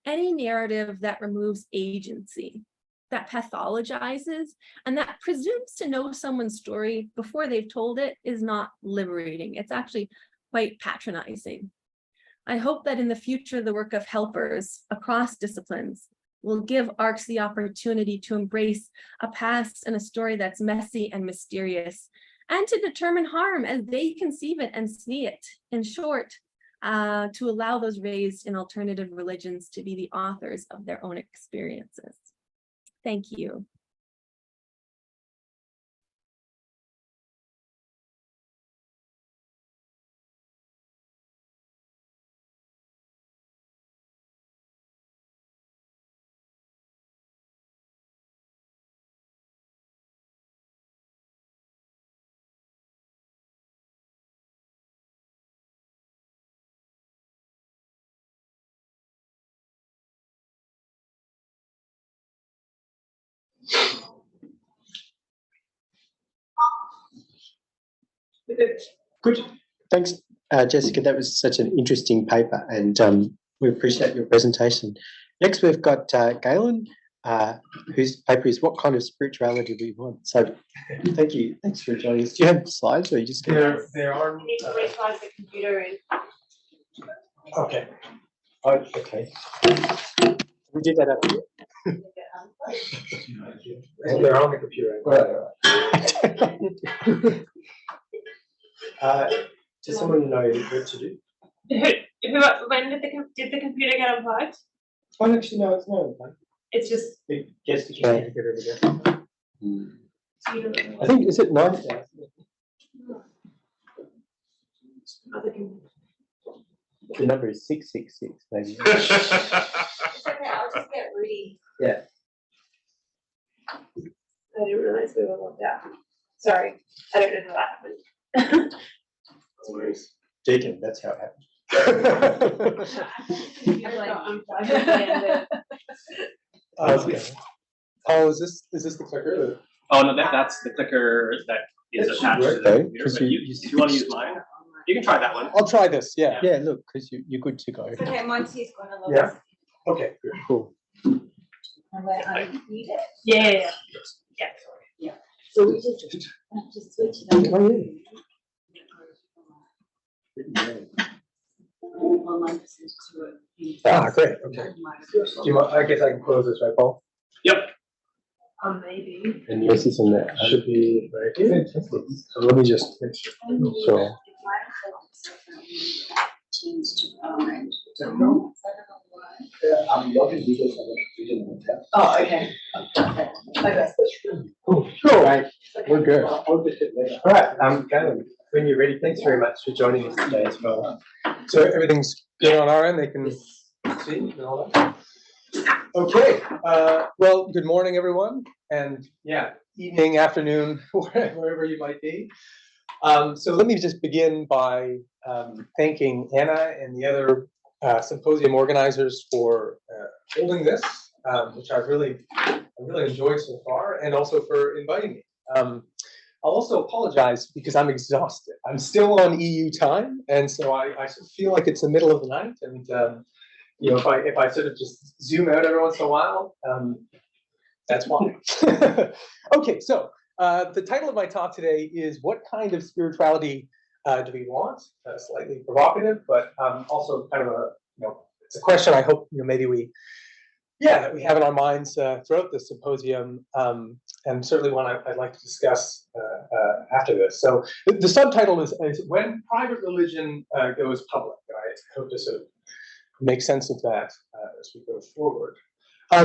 Any narrative that removes agency, that pathologizes, and that presumes to know someone's story before they've told it is not liberating. It's actually quite patronizing. I hope that in the future, the work of helpers across disciplines will give ARCs the opportunity to embrace a past and a story that's messy and mysterious, and to determine harm as they conceive it and see it. In short, to allow those raised in alternative religions to be the authors of their own experiences. Thank you. Good. Thanks, Jessica. That was such an interesting paper, and we appreciate your presentation. Next, we've got Galen, whose paper is "What Kind of Spirituality Do We Want?" So, thank you. Thanks for joining us. Do you have slides, or you just there are? You need to restart the computer and okay. Oh, okay. We did that up here. They're on the computer. Does someone know what to do? when did the computer get unplugged? Oh, actually, no, it's not. It's just It gets the computer together. I think, is it 9,000? The number is 666, maybe. It's okay, I'll just get Rudy. Yeah. I didn't realize we were locked out. Sorry, I don't know how that happened. Deakin, that's how it happened. Okay. Oh, is this the clicker? Oh no, that's the clicker that is That should attached work, to the though, computer. 'cause But you- if you want to use mine, you can try that one. I'll try this. Yeah. Yeah, look, because you're good to go. Okay, Monty's going to look. Yeah. Okay. Good. Cool. I need it. Yeah. So we just switch it up. Oh, yeah. Online percentage to it. Ah, great. Okay. Do you want, I guess I can close this, right, Paul? Yep. Maybe. And yours is in there. Should be right here. So let me just make sure. Sure. Change to orange. I'm logging because I'm reading the tab. Oh, okay. Cool. Right. We're good. I'll get it later. All right. Galen, when you're ready, thanks very much for joining us today as well. So everything's good on our end. They can see and all that. Okay. Well, good morning, everyone, and yeah, evening, afternoon, wherever you might be. So let me just begin by thanking Anna and the other symposium organizers for holding this, which I really enjoyed so far, and also for inviting me. I'll also apologize because I'm exhausted. I'm still on EU time, and so I feel like it's the middle of the night, and you know, if I sort of just zoom out every once in a while, that's why. Okay, so the title of my talk today is "What Kind of Spirituality Do We Want?" Slightly provocative, but also kind of a, you know, it's a question I hope, you know, maybe that we have in our minds throughout this symposium, and certainly one I'd like to discuss after this. So the subtitle is "When Private Religion Goes Public." I hope to sort of make sense of that as we go forward.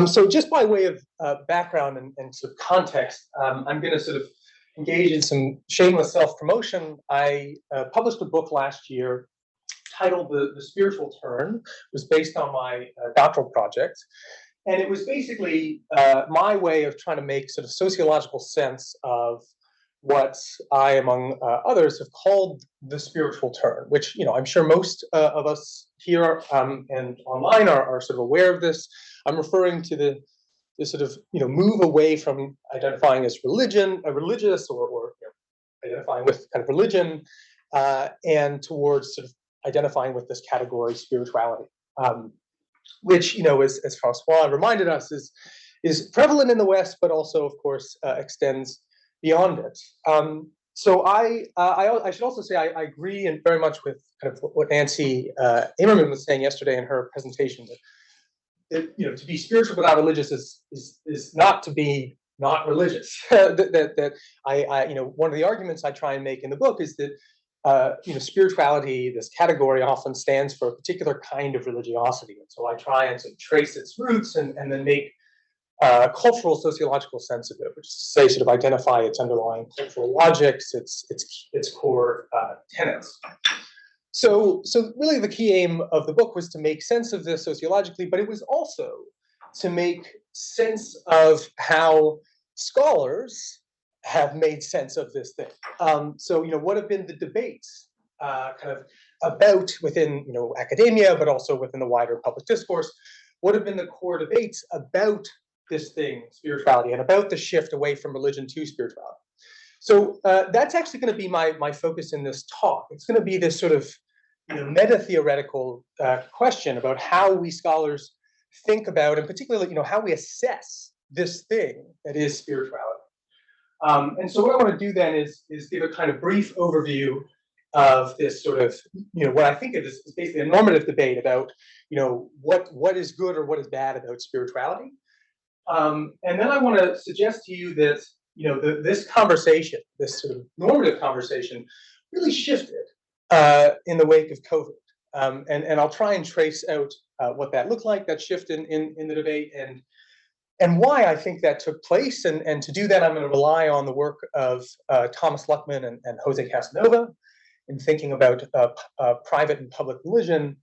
So just by way of background and sort of context, I'm going to sort of engage in some shameless self-promotion. I published a book last year titled The Spiritual Turn. It was based on my doctoral project. And it was basically my way of trying to make sort of sociological sense of what I, among others, have called the spiritual turn, which, you know, I'm sure most of us here and online are sort of aware of this. I'm referring to the sort of, you know, move away from identifying as religious or you know, identifying with kind of religion, and towards sort of identifying with this category spirituality, which, you know, as Francois reminded us, is prevalent in the West, but also, of course, extends beyond it. So I should also say I agree and very much with kind of what Nancy Amerman was saying yesterday in her presentation, that to be spiritual but not religious is not to be not religious. that one of the arguments I try and make in the book is that spirituality, this category, often stands for a particular kind of religiosity, and so I try and sort of trace its roots and then make cultural sociological sense of it, which is to say, sort of identify its underlying cultural logics, its core tenets. So really the key aim of the book was to make sense of this sociologically, but it was also to make sense of how scholars have made sense of this thing. So what have been the debates kind of about within academia, but also within the wider public discourse? What have been the core debates about this thing, spirituality, and about the shift away from religion to spirituality? So that's actually going to be my focus in this talk. It's going to be this sort of meta-theoretical question about how we scholars think about, and particularly how we assess this thing that is spirituality. And so what I want to do then is give a kind of brief overview of this sort of what I think is basically a normative debate about what is good or what is bad about spirituality. And then I want to suggest to you that this conversation, this sort of normative conversation, really shifted in the wake of COVID. And I'll try and trace out what that looked like, that shift in the debate, and why I think that took place. And to do that, I'm going to rely on the work of Thomas Luckman and Jose Casanova in thinking about private and public religion.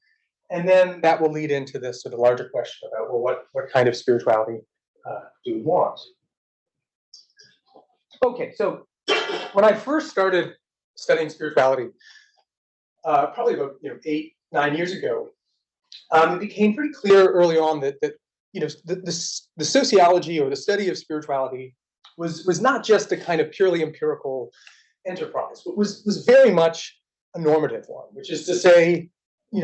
And then that will lead into this sort of larger question about, well, what kind of spirituality do we want? Okay, so when I first started studying spirituality, probably about 8-9 years ago, it became pretty clear early on that the sociology or the study of spirituality was not just a kind of purely empirical enterprise, but was very much a normative one, which is to say,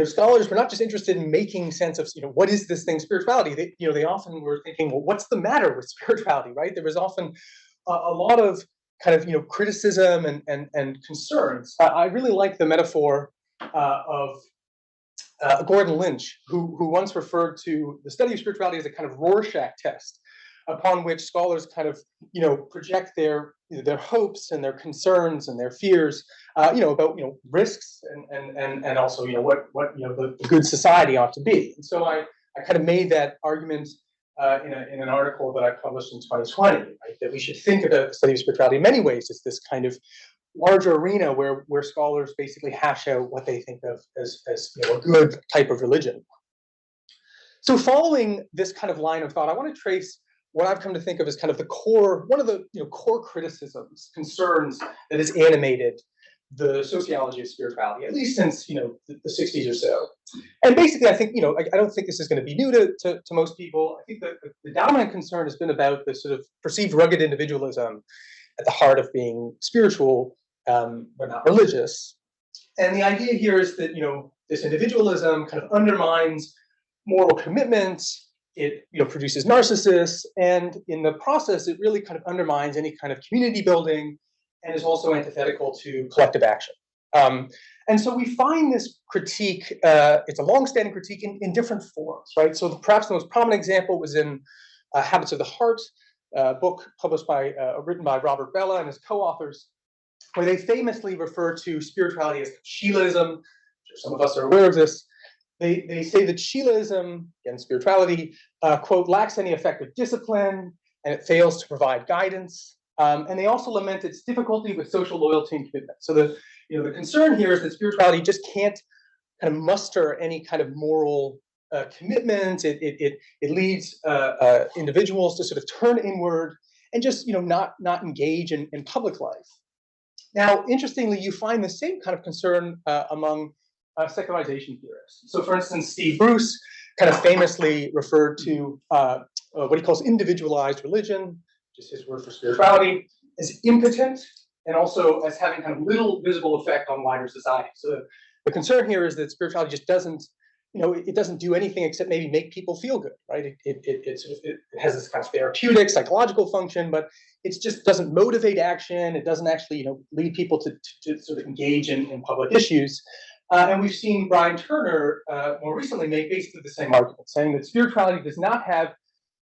scholars were not just interested in making sense of, what is this thing, spirituality? They often were thinking, well, what's the matter with spirituality, right? There was often a lot of kind of, criticism and concerns. I really like the metaphor of Gordon Lynch, who once referred to the study of spirituality as a kind of Rorschach test, upon which scholars kind of, project their hopes and their concerns and their fears, about risks and also what the good society ought to be. And so I kind of made that argument in an article that I published in 2020, right, that we should think about the study of spirituality in many ways as this kind of larger arena where scholars basically hash out what they think of as a good type of religion. So following this kind of line of thought, I want to trace what I've come to think of as kind of the core, one of the core criticisms, concerns that has animated the sociology of spirituality, at least since the 60s or so. And basically, I think I don't think this is going to be new to most people. I think that the dominant concern has been about the sort of perceived rugged individualism at the heart of being spiritual, but not religious. And the idea here is that this individualism kind of undermines moral commitments. It produces narcissists, and in the process, it really kind of undermines any kind of community building, and is also antithetical to collective action. And so we find this critique, it's a long-standing critique in different forms, right? So perhaps the most prominent example was in Habits of the Heart, a book published written by Robert Bellah and his co-authors, where they famously refer to spirituality as Sheilaism. I'm sure some of us are aware of this. They say that Sheilaism, again, spirituality, quote, lacks any effective discipline, and it fails to provide guidance. And they also lament its difficulty with social loyalty and commitment. So the concern here is that spirituality just can't kind of muster any kind of moral commitment. It leads individuals to sort of turn inward and just not engage in public life. Now, interestingly, you find the same kind of concern among secularization theorists. So, for instance, Steve Bruce kind of famously referred to what he calls individualized religion, which is his word for spirituality, as impotent and also as having kind of little visible effect on wider society. So the concern here is that spirituality just doesn't it doesn't do anything except maybe make people feel good, right? It has this kind of therapeutic, psychological function, but it just doesn't motivate action. It doesn't actually, lead people to sort of engage in public issues. And we've seen Brian Turner more recently make basically the same argument, saying that spirituality does not have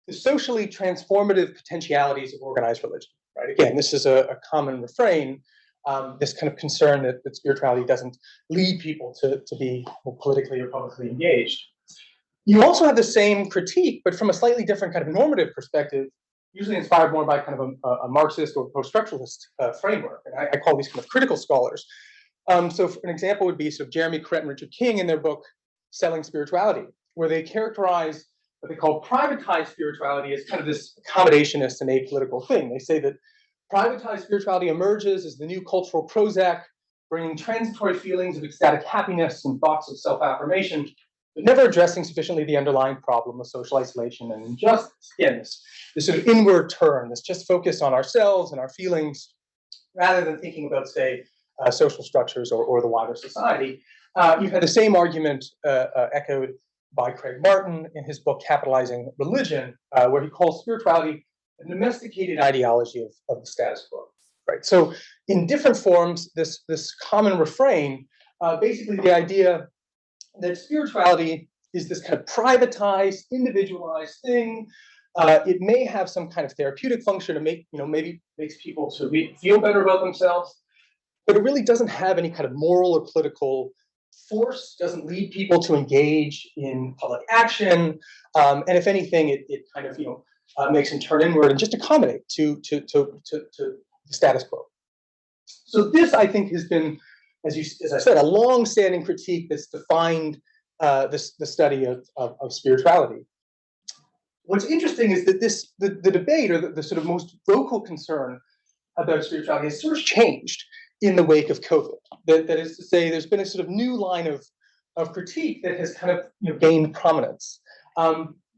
the socially transformative potentialities of organized religion, right? Again, this is a common refrain, this kind of concern that spirituality doesn't lead people to be more politically or publicly engaged. You also have the same critique, but from a slightly different kind of normative perspective, usually inspired more by kind of a Marxist or post-structuralist framework. And I call these kind of critical scholars. So an example would be Jeremy Crett and Richard King in their book, Selling Spirituality, where they characterize what they call privatized spirituality as kind of this accommodationist and apolitical thing. They say that privatized spirituality emerges as the new cultural Prozac, bringing transitory feelings of ecstatic happiness and thoughts of self-affirmation, but never addressing sufficiently the underlying problem of social isolation and injustice. Again, this sort of inward turn, this just focus on ourselves and our feelings, rather than thinking about, say, social structures or the wider society. You've had the same argument echoed by Craig Martin in his book, Capitalizing Religion, where he calls spirituality a domesticated ideology of the status quo, right? So in different forms, this common refrain, basically the idea that spirituality is this kind of privatized, individualized thing. It may have some kind of therapeutic function to make, maybe makes people sort of feel better about themselves, but it really doesn't have any kind of moral or political force, doesn't lead people to engage in public action. And if anything, it kind of, makes them turn inward and just accommodate to the status quo. So this, I think, has been, as I said, a long-standing critique that's defined the study of spirituality. What's interesting is that the debate, or the sort of most vocal concern about spirituality, has sort of changed in the wake of COVID. That is to say, there's been a sort of new line of critique that has kind of gained prominence.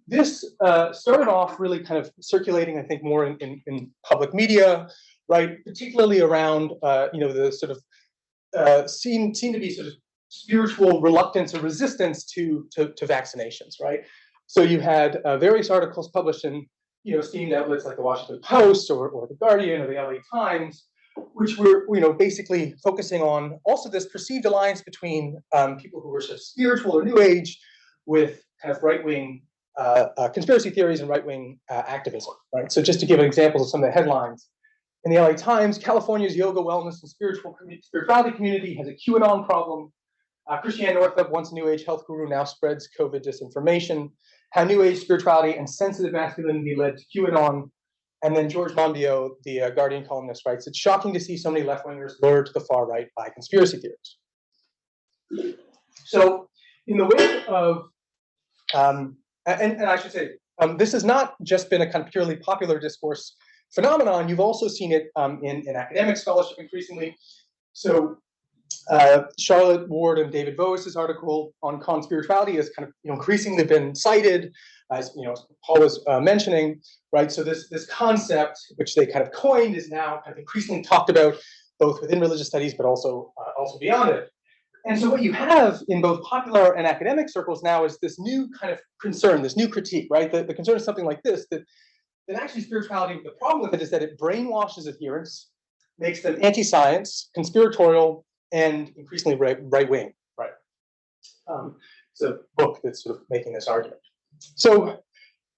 This started off really kind of circulating, I think, more in public media, right? Particularly around, the sort of seem to be sort of spiritual reluctance or resistance to vaccinations, right? So you had various articles published in, esteemed outlets like the Washington Post or the Guardian or the LA Times, which were, basically focusing on also this perceived alliance between people who were sort of spiritual or New Age with kind of right-wing conspiracy theories and right-wing activism, right? So just to give examples of some of the headlines, in the LA Times, California's yoga, wellness, and spirituality community has a QAnon problem. Christiane Northrup, once a New Age health guru, now spreads COVID disinformation. How New Age spirituality and sensitive masculinity led to QAnon. And then George Monbiot, the Guardian columnist, writes, "It's shocking to see so many left-wingers lured to the far right by conspiracy theories." So in the wake of, and I should say, this has not just been a kind of purely popular discourse phenomenon. You've also seen it in academic scholarship increasingly. So Charlotte Ward and David Vois's article on conspirituality has kind of increasingly been cited, as Paul was mentioning, right? So this concept, which they kind of coined, is now kind of increasingly talked about both within religious studies, but also beyond it. And so what you have in both popular and academic circles now is this new kind of concern, this new critique, right? The concern is something like this, that actually spirituality, the problem with it is that it brainwashes adherents, makes them anti-science, conspiratorial, and increasingly right-wing, right? It's a book that's sort of making this argument. So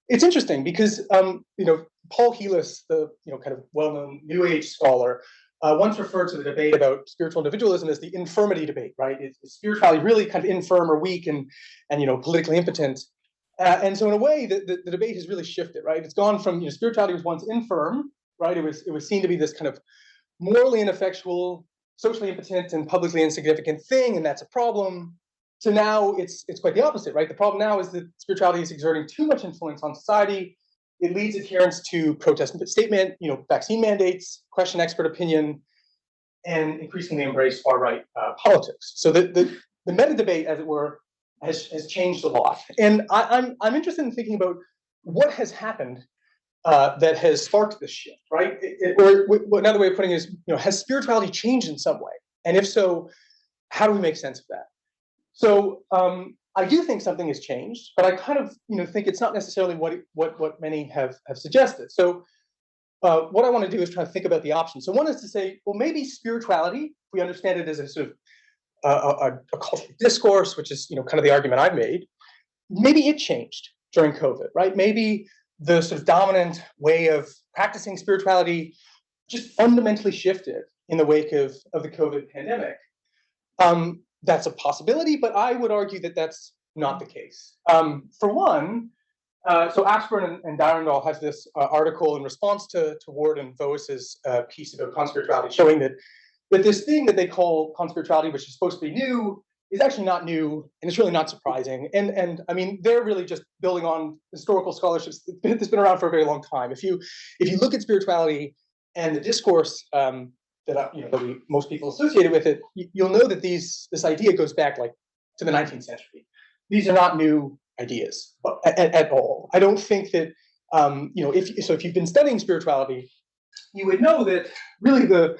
it's interesting because, Paul Heelis, the kind of well-known New Age scholar, once referred to the debate about spiritual individualism as the infirmity debate, right? Is spirituality really kind of infirm or weak and politically impotent? And so in a way, the debate has really shifted, right? It's gone from, spirituality was once infirm, right? It was seen to be this kind of morally ineffectual, socially impotent, and publicly insignificant thing, and that's a problem. So now it's quite the opposite, right? The problem now is that spirituality is exerting too much influence on society. It leads adherents to protest statement, vaccine mandates, question expert opinion, and increasingly embrace far-right politics. So the meta debate, as it were, has changed a lot. And I'm interested in thinking about what has happened that has sparked this shift, right? Or another way of putting it is, has spirituality changed in some way? And if so, how do we make sense of that? So I do think something has changed, but I kind of think it's not necessarily what many have suggested. So what I want to do is try to think about the options. So one is to say, well, maybe spirituality, if we understand it as a sort of a cultural discourse, which is kind of the argument I've made, maybe it changed during COVID, right? Maybe the sort of dominant way of practicing spirituality just fundamentally shifted in the wake of the COVID pandemic. That's a possibility, but I would argue that that's not the case. For one, so Ashburn and Darendal has this article in response to Ward and Vois's piece about conspirituality, showing that this thing that they call conspirituality, which is supposed to be new, is actually not new, and it's really not surprising. And I mean, they're really just building on historical scholarships that's been around for a very long time. If you look at spirituality and the discourse that most people associated with it, you'll know that this idea goes back like to the 19th century. These are not new ideas at all. I don't think that if you've been studying spirituality, you would know that really the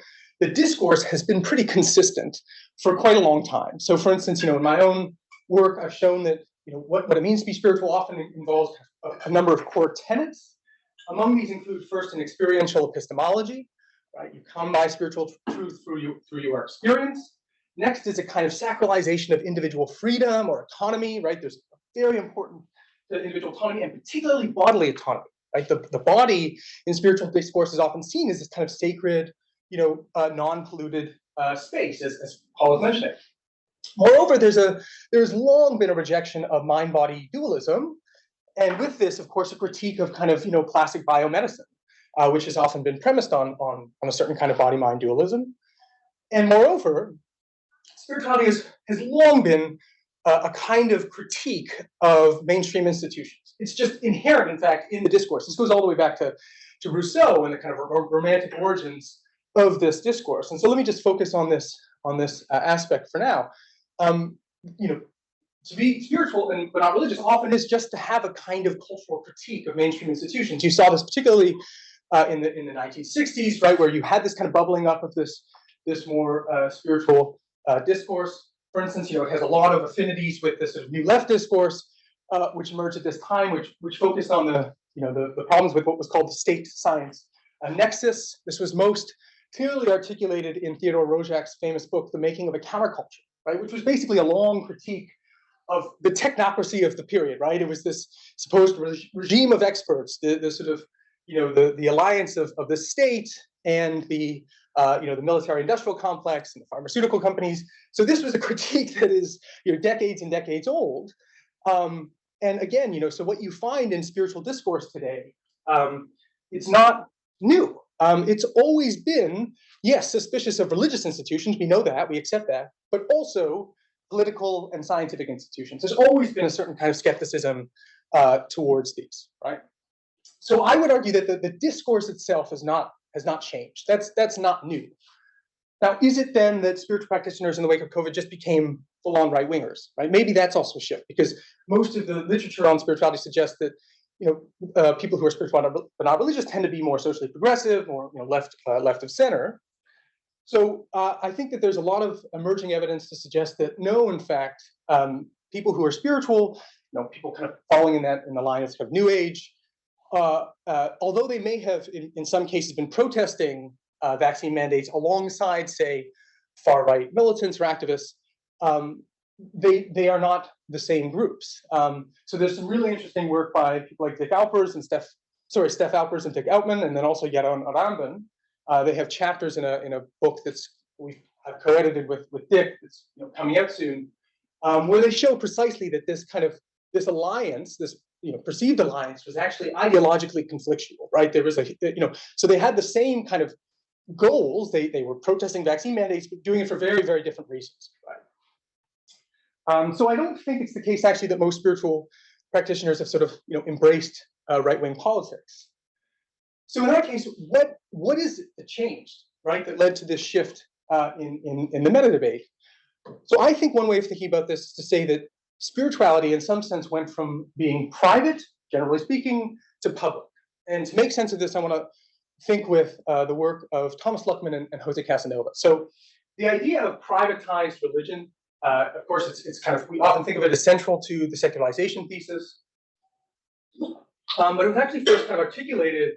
discourse has been pretty consistent for quite a long time. So, for instance, in my own work, I've shown that what it means to be spiritual often involves a number of core tenets. Among these include first an experiential epistemology, right? You come by spiritual truth through your experience. Next is a kind of sacralization of individual freedom or autonomy, right? There's a very important individual autonomy and particularly bodily autonomy, right? The body in spiritual discourse is often seen as this kind of sacred, non-polluted space, as Paul was mentioning. Moreover, there's long been a rejection of mind-body dualism, and with this, of course, a critique of kind of classic biomedicine, which has often been premised on a certain kind of body-mind dualism. And moreover, spirituality has long been a kind of critique of mainstream institutions. It's just inherent, in fact, in the discourse. This goes all the way back to Rousseau and the kind of romantic origins of this discourse. And so let me just focus on this aspect for now. To be spiritual but not religious often is just to have a kind of cultural critique of mainstream institutions. You saw this particularly in the 1960s, right, where you had this kind of bubbling up of this more spiritual discourse. For instance, it has a lot of affinities with this sort of new left discourse, which emerged at this time, which focused on the problems with what was called the state-science nexus. This was most clearly articulated in Theodore Roszak's famous book, The Making of a Counterculture, right, which was basically a long critique of the technocracy of the period, right? It was this supposed regime of experts, the sort of, the alliance of the state and the military-industrial complex and the pharmaceutical companies. So this was a critique that is, decades and decades old. And again, so what you find in spiritual discourse today, it's not new. It's always been, yes, suspicious of religious institutions. We know that, we accept that, but also political and scientific institutions. There's always been a certain kind of skepticism towards these, right? So I would argue that the discourse itself has not changed. That's not new. Now, is it then that spiritual practitioners in the wake of COVID just became full-on right-wingers, right? Maybe that's also a shift, because most of the literature on spirituality suggests that people who are spiritual but not religious tend to be more socially progressive, more left of center. So I think that there's a lot of emerging evidence to suggest that no, in fact, people who are spiritual, people kind of falling in the line of kind of New Age, although they may have in some cases been protesting vaccine mandates alongside, say, far-right militants or activists, they are not the same groups. So there's some really interesting work by people like Dick Alpers and Steph Alpers and Dick Outman, and then also Yaron Aramban. They have chapters in a book I've co-edited with Dick, that's coming out soon, where they show precisely that this alliance, this perceived alliance, was actually ideologically conflictual, right? There was so they had the same kind of goals. They were protesting vaccine mandates, but doing it for very, very different reasons, right? So I don't think it's the case actually that most spiritual practitioners have sort of embraced right-wing politics. So in that case, what is it that changed, right, that led to this shift in the meta debate? So I think one way of thinking about this is to say that spirituality, in some sense, went from being private, generally speaking, to public. And to make sense of this, I want to think with the work of Thomas Luckman and Jose Casanova. So the idea of privatized religion Of course, it's kind of, we often think of it as central to the secularization thesis. But it was actually first kind of articulated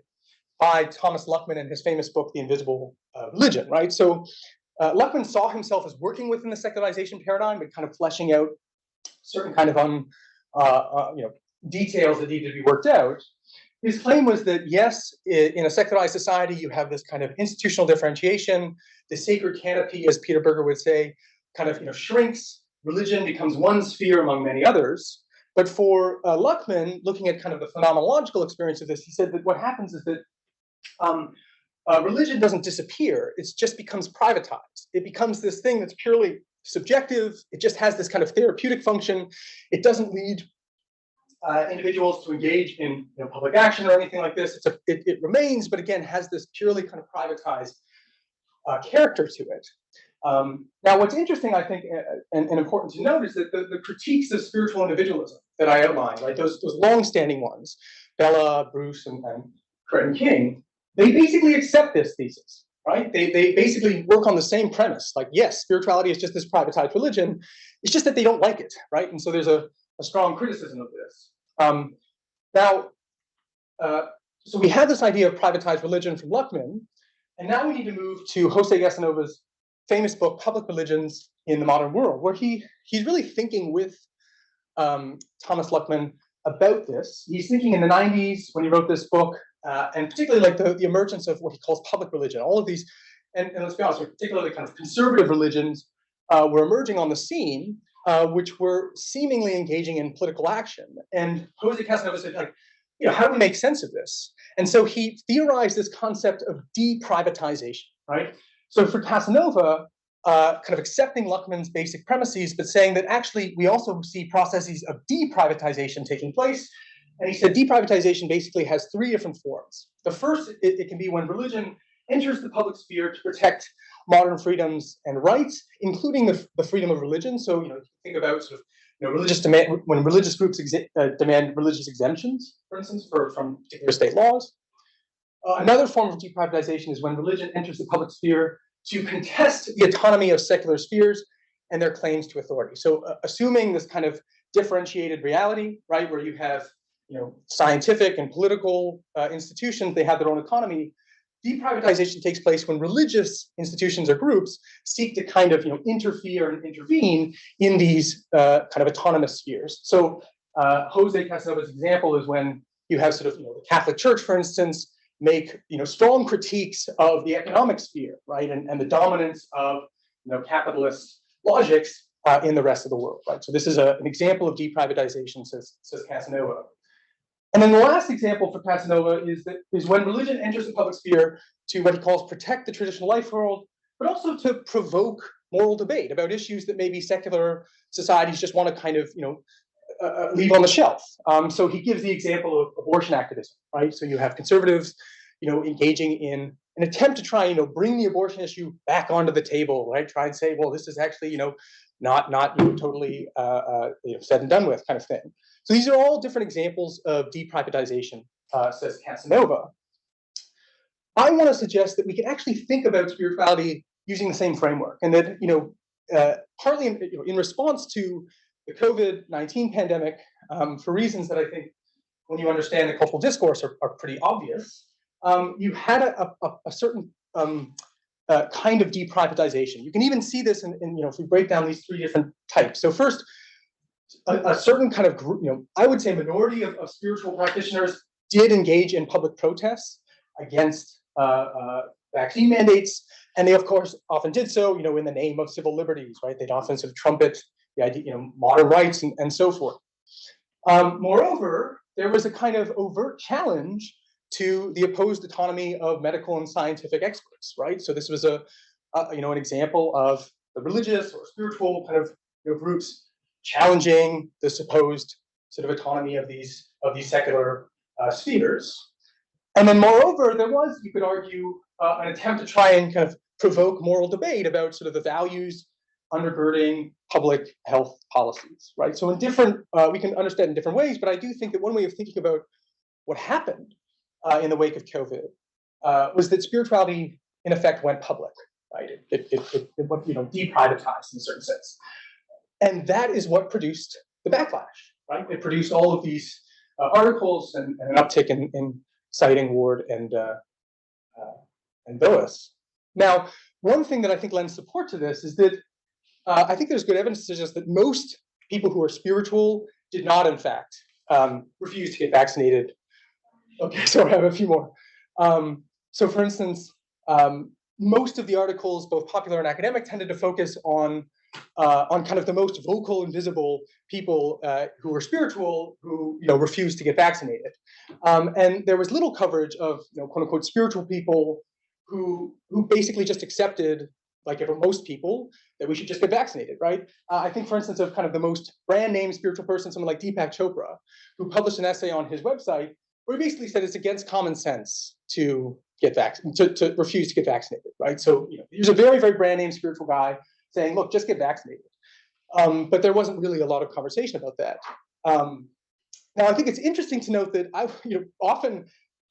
by Thomas Luckman in his famous book, The Invisible Religion, right? So Luckman saw himself as working within the secularization paradigm, but kind of fleshing out certain kind of details that needed to be worked out. His claim was that, yes, in a secularized society, you have this kind of institutional differentiation. The sacred canopy, as Peter Berger would say, kind of shrinks. Religion becomes one sphere among many others. But for Luckman, looking at kind of the phenomenological experience of this, he said that what happens is that religion doesn't disappear. It just becomes privatized. It becomes this thing that's purely subjective. It just has this kind of therapeutic function. It doesn't lead individuals to engage in public action or anything like this. It remains, but again, has this purely kind of privatized character to it. Now, what's interesting, I think, and important to note is that the critiques of spiritual individualism that I outlined, right, those long-standing ones, Bella, Bruce, and Creighton King, they basically accept this thesis, right? They basically work on the same premise, like, yes, spirituality is just this privatized religion. It's just that they don't like it, right? And so there's a strong criticism of this. So we have this idea of privatized religion from Luckman, and now we need to move to Jose Casanova's famous book, Public Religions in the Modern World, where he's really thinking with Thomas Luckman about this. He's thinking in the 90s when he wrote this book, and particularly like the emergence of what he calls public religion. All of these, and let's be honest, particularly kind of conservative religions were emerging on the scene, which were seemingly engaging in political action. And Jose Casanova said, like, how do we make sense of this? And so he theorized this concept of deprivatization, right? So for Casanova, kind of accepting Luckman's basic premises, but saying that actually we also see processes of deprivatization taking place. And he said deprivatization basically has three different forms. The first, it can be when religion enters the public sphere to protect modern freedoms and rights, including the freedom of religion. So, think about sort of, religious demand, when religious groups demand religious exemptions, for instance, from particular state laws. Another form of deprivatization is when religion enters the public sphere to contest the autonomy of secular spheres and their claims to authority. So, assuming this kind of differentiated reality, right, where you have, scientific and political institutions, they have their own autonomy. Deprivatization takes place when religious institutions or groups seek to kind of interfere and intervene in these kind of autonomous spheres. So Jose Casanova's example is when you have sort of the Catholic Church, for instance, make strong critiques of the economic sphere, right, and the dominance of capitalist logics in the rest of the world, right. So this is an example of deprivatization, says Casanova. And then the last example for Casanova is when religion enters the public sphere to what he calls protect the traditional life world, but also to provoke moral debate about issues that maybe secular societies just want to kind of leave on the shelf. So he gives the example of abortion activism, right? So you have conservatives, engaging in an attempt to try, bring the abortion issue back onto the table, right? Try and say, well, this is actually, not totally said and done with kind of thing. So these are all different examples of deprivatization, says Casanova. I want to suggest that we can actually think about spirituality using the same framework, and that partly in response to the COVID-19 pandemic, for reasons that I think, when you understand the cultural discourse, are pretty obvious. You had a certain kind of deprivatization. You can even see this in if we break down these three different types. So first, a certain kind of group, I would say minority of spiritual practitioners did engage in public protests against vaccine mandates, and they of course often did so, in the name of civil liberties, right? They'd often sort of trumpet the idea, modern rights and so forth. Moreover, there was a kind of overt challenge to the opposed autonomy of medical and scientific experts, right? So this was an example of the religious or spiritual kind of groups challenging the supposed sort of autonomy of these secular spheres. And then moreover, there was, you could argue, an attempt to try and kind of provoke moral debate about sort of the values undergirding public health policies, right? So in different, we can understand in different ways, but I do think that one way of thinking about what happened in the wake of COVID was that spirituality, in effect, went public, right? It deprivatized in a certain sense. And that is what produced the backlash, right? It produced all of these articles and an uptick in citing Ward and Boas. Now, one thing that I think lends support to this is that I think there's good evidence to suggest that most people who are spiritual did not, in fact, refuse to get vaccinated. Okay, so I have a few more. So, for instance, most of the articles, both popular and academic, tended to focus on kind of the most vocal and visible people who were spiritual who refused to get vaccinated, and there was little coverage of quote unquote spiritual people who basically just accepted, like most people, that we should just get vaccinated, right? I think, for instance, of kind of the most brand name spiritual person, someone like Deepak Chopra, who published an essay on his website where he basically said it's against common sense to get to refuse to get vaccinated, right? So here's a very, very brand name spiritual guy saying, look, just get vaccinated. But there wasn't really a lot of conversation about that. Now, I think it's interesting to note that often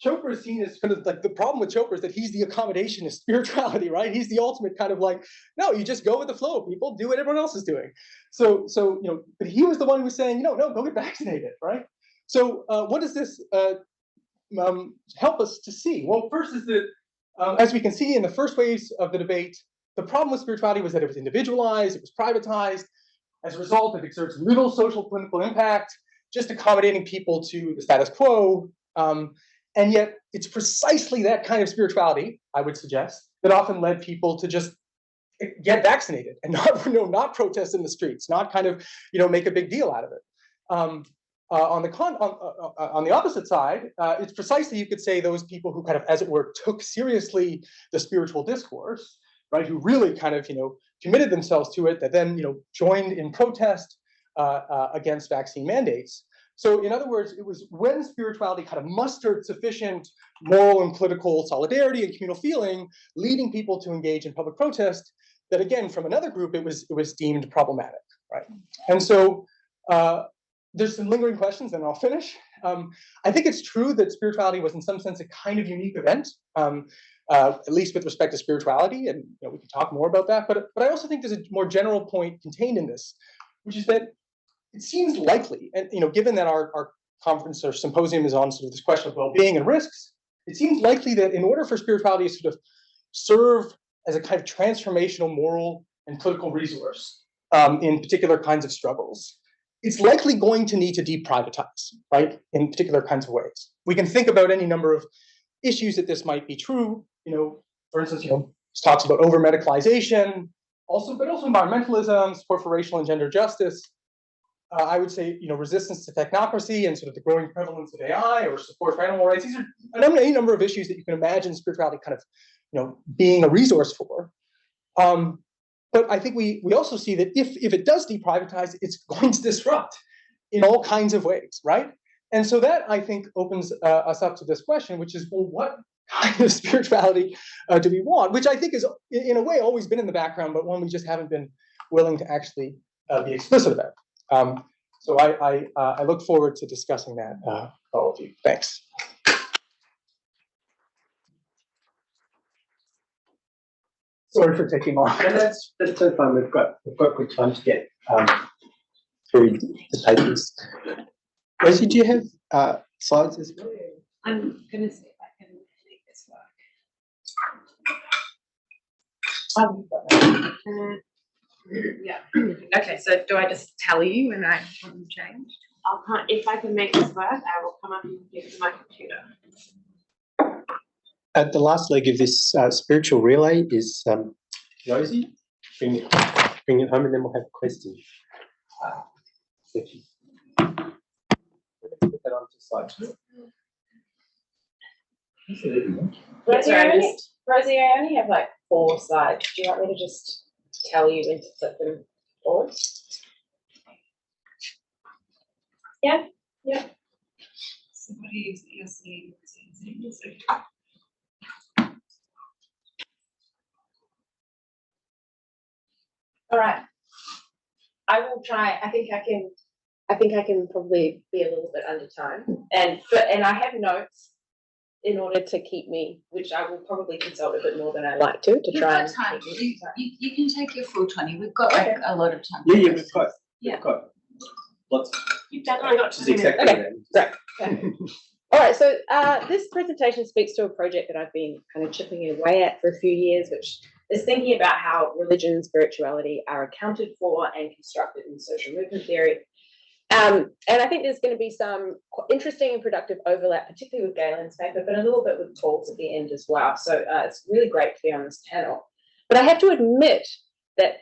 Chopra is seen as kind of like, the problem with Chopra is that he's the accommodationist spirituality, right? He's the ultimate kind of like, no, you just go with the flow, people, do what everyone else is doing. So but he was the one who was saying, no, go get vaccinated, right? So what does this help us to see? Well, first is that, as we can see in the first waves of the debate, the problem with spirituality was that it was individualized, it was privatized. As a result, it exerts little social political impact, just accommodating people to the status quo. And yet, it's precisely that kind of spirituality, I would suggest, that often led people to just get vaccinated and not protest in the streets, not kind of make a big deal out of it. On the opposite side, it's precisely, you could say, those people who kind of, as it were, took seriously the spiritual discourse, right? Who really kind of committed themselves to it, that then joined in protest against vaccine mandates. So in other words, it was when spirituality kind of mustered sufficient moral and political solidarity and communal feeling, leading people to engage in public protest, that again, from another group, it was deemed problematic, right? And so there's some lingering questions, and I'll finish. I think it's true that spirituality was in some sense a kind of unique event, at least with respect to spirituality, and we can talk more about that. But I also think there's a more general point contained in this, which is that it seems likely, and given that our conference or symposium is on sort of this question of well-being and risks, it seems likely that in order for spirituality to sort of serve as a kind of transformational moral and political resource in particular kinds of struggles, it's likely going to need to deprivatize, right, in particular kinds of ways. We can think about any number of issues that this might be true. For instance, this talks about over-medicalization, but also environmentalism, support for racial and gender justice. I would say, resistance to technocracy and sort of the growing prevalence of AI or support for animal rights. These are any number of issues that you can imagine spirituality kind of, being a resource for. But I think we also see that if it does deprivatize, it's going to disrupt in all kinds of ways, right? And so that, I think, opens us up to this question, which is, well, what kind of spirituality do we want? Which I think is, in a way, always been in the background, but one we just haven't been willing to actually be explicit about. So I look forward to discussing that with all of you. Thanks. Sorry for taking long. No, that's so fun. We've got good time to get through the papers. Rosie, do you have slides as well? I'm going to see if I can make this work. Yeah. Okay, so do I just tell you when I want them changed? If I can make this work, I will come up and give it to my computer. At the last leg of this spiritual relay is Rosie. Bring it home, and then we'll have a question. Put that onto slide 2. Rosie, I only have like 4 slides. Do you want me to just tell you when to flip them forward? Yeah. So what is you're seeing? All right. I will try. I think I can probably be a little bit under time, and I have notes in order to keep me, which I will probably consult a bit more than I like to try and time. You can take your full 20. We've got like a lot of time. Yeah, we've got Yeah. We've got lots. You've I got to see Okay. then. Great. All right, so this presentation speaks to a project that I've been kind of chipping away at for a few years, which is thinking about how religion and spirituality are accounted for and constructed in social movement theory. And I think there's going to be some interesting and productive overlap, particularly with Galen's paper, but a little bit with Paul's at the end as well. So it's really great to be on this panel. But I have to admit that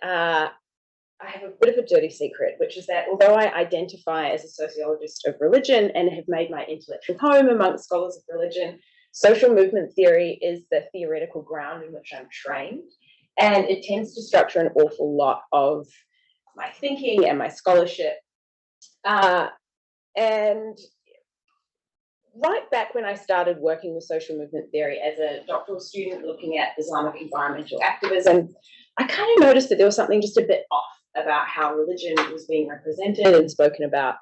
I have a bit of a dirty secret, which is that although I identify as a sociologist of religion and have made my intellectual home amongst scholars of religion, social movement theory is the theoretical ground in which I'm trained. And it tends to structure an awful lot of my thinking and my scholarship. And right back when I started working with social movement theory as a doctoral student looking at Islamic environmental activism, I kind of noticed that there was something just a bit off about how religion was being represented and spoken about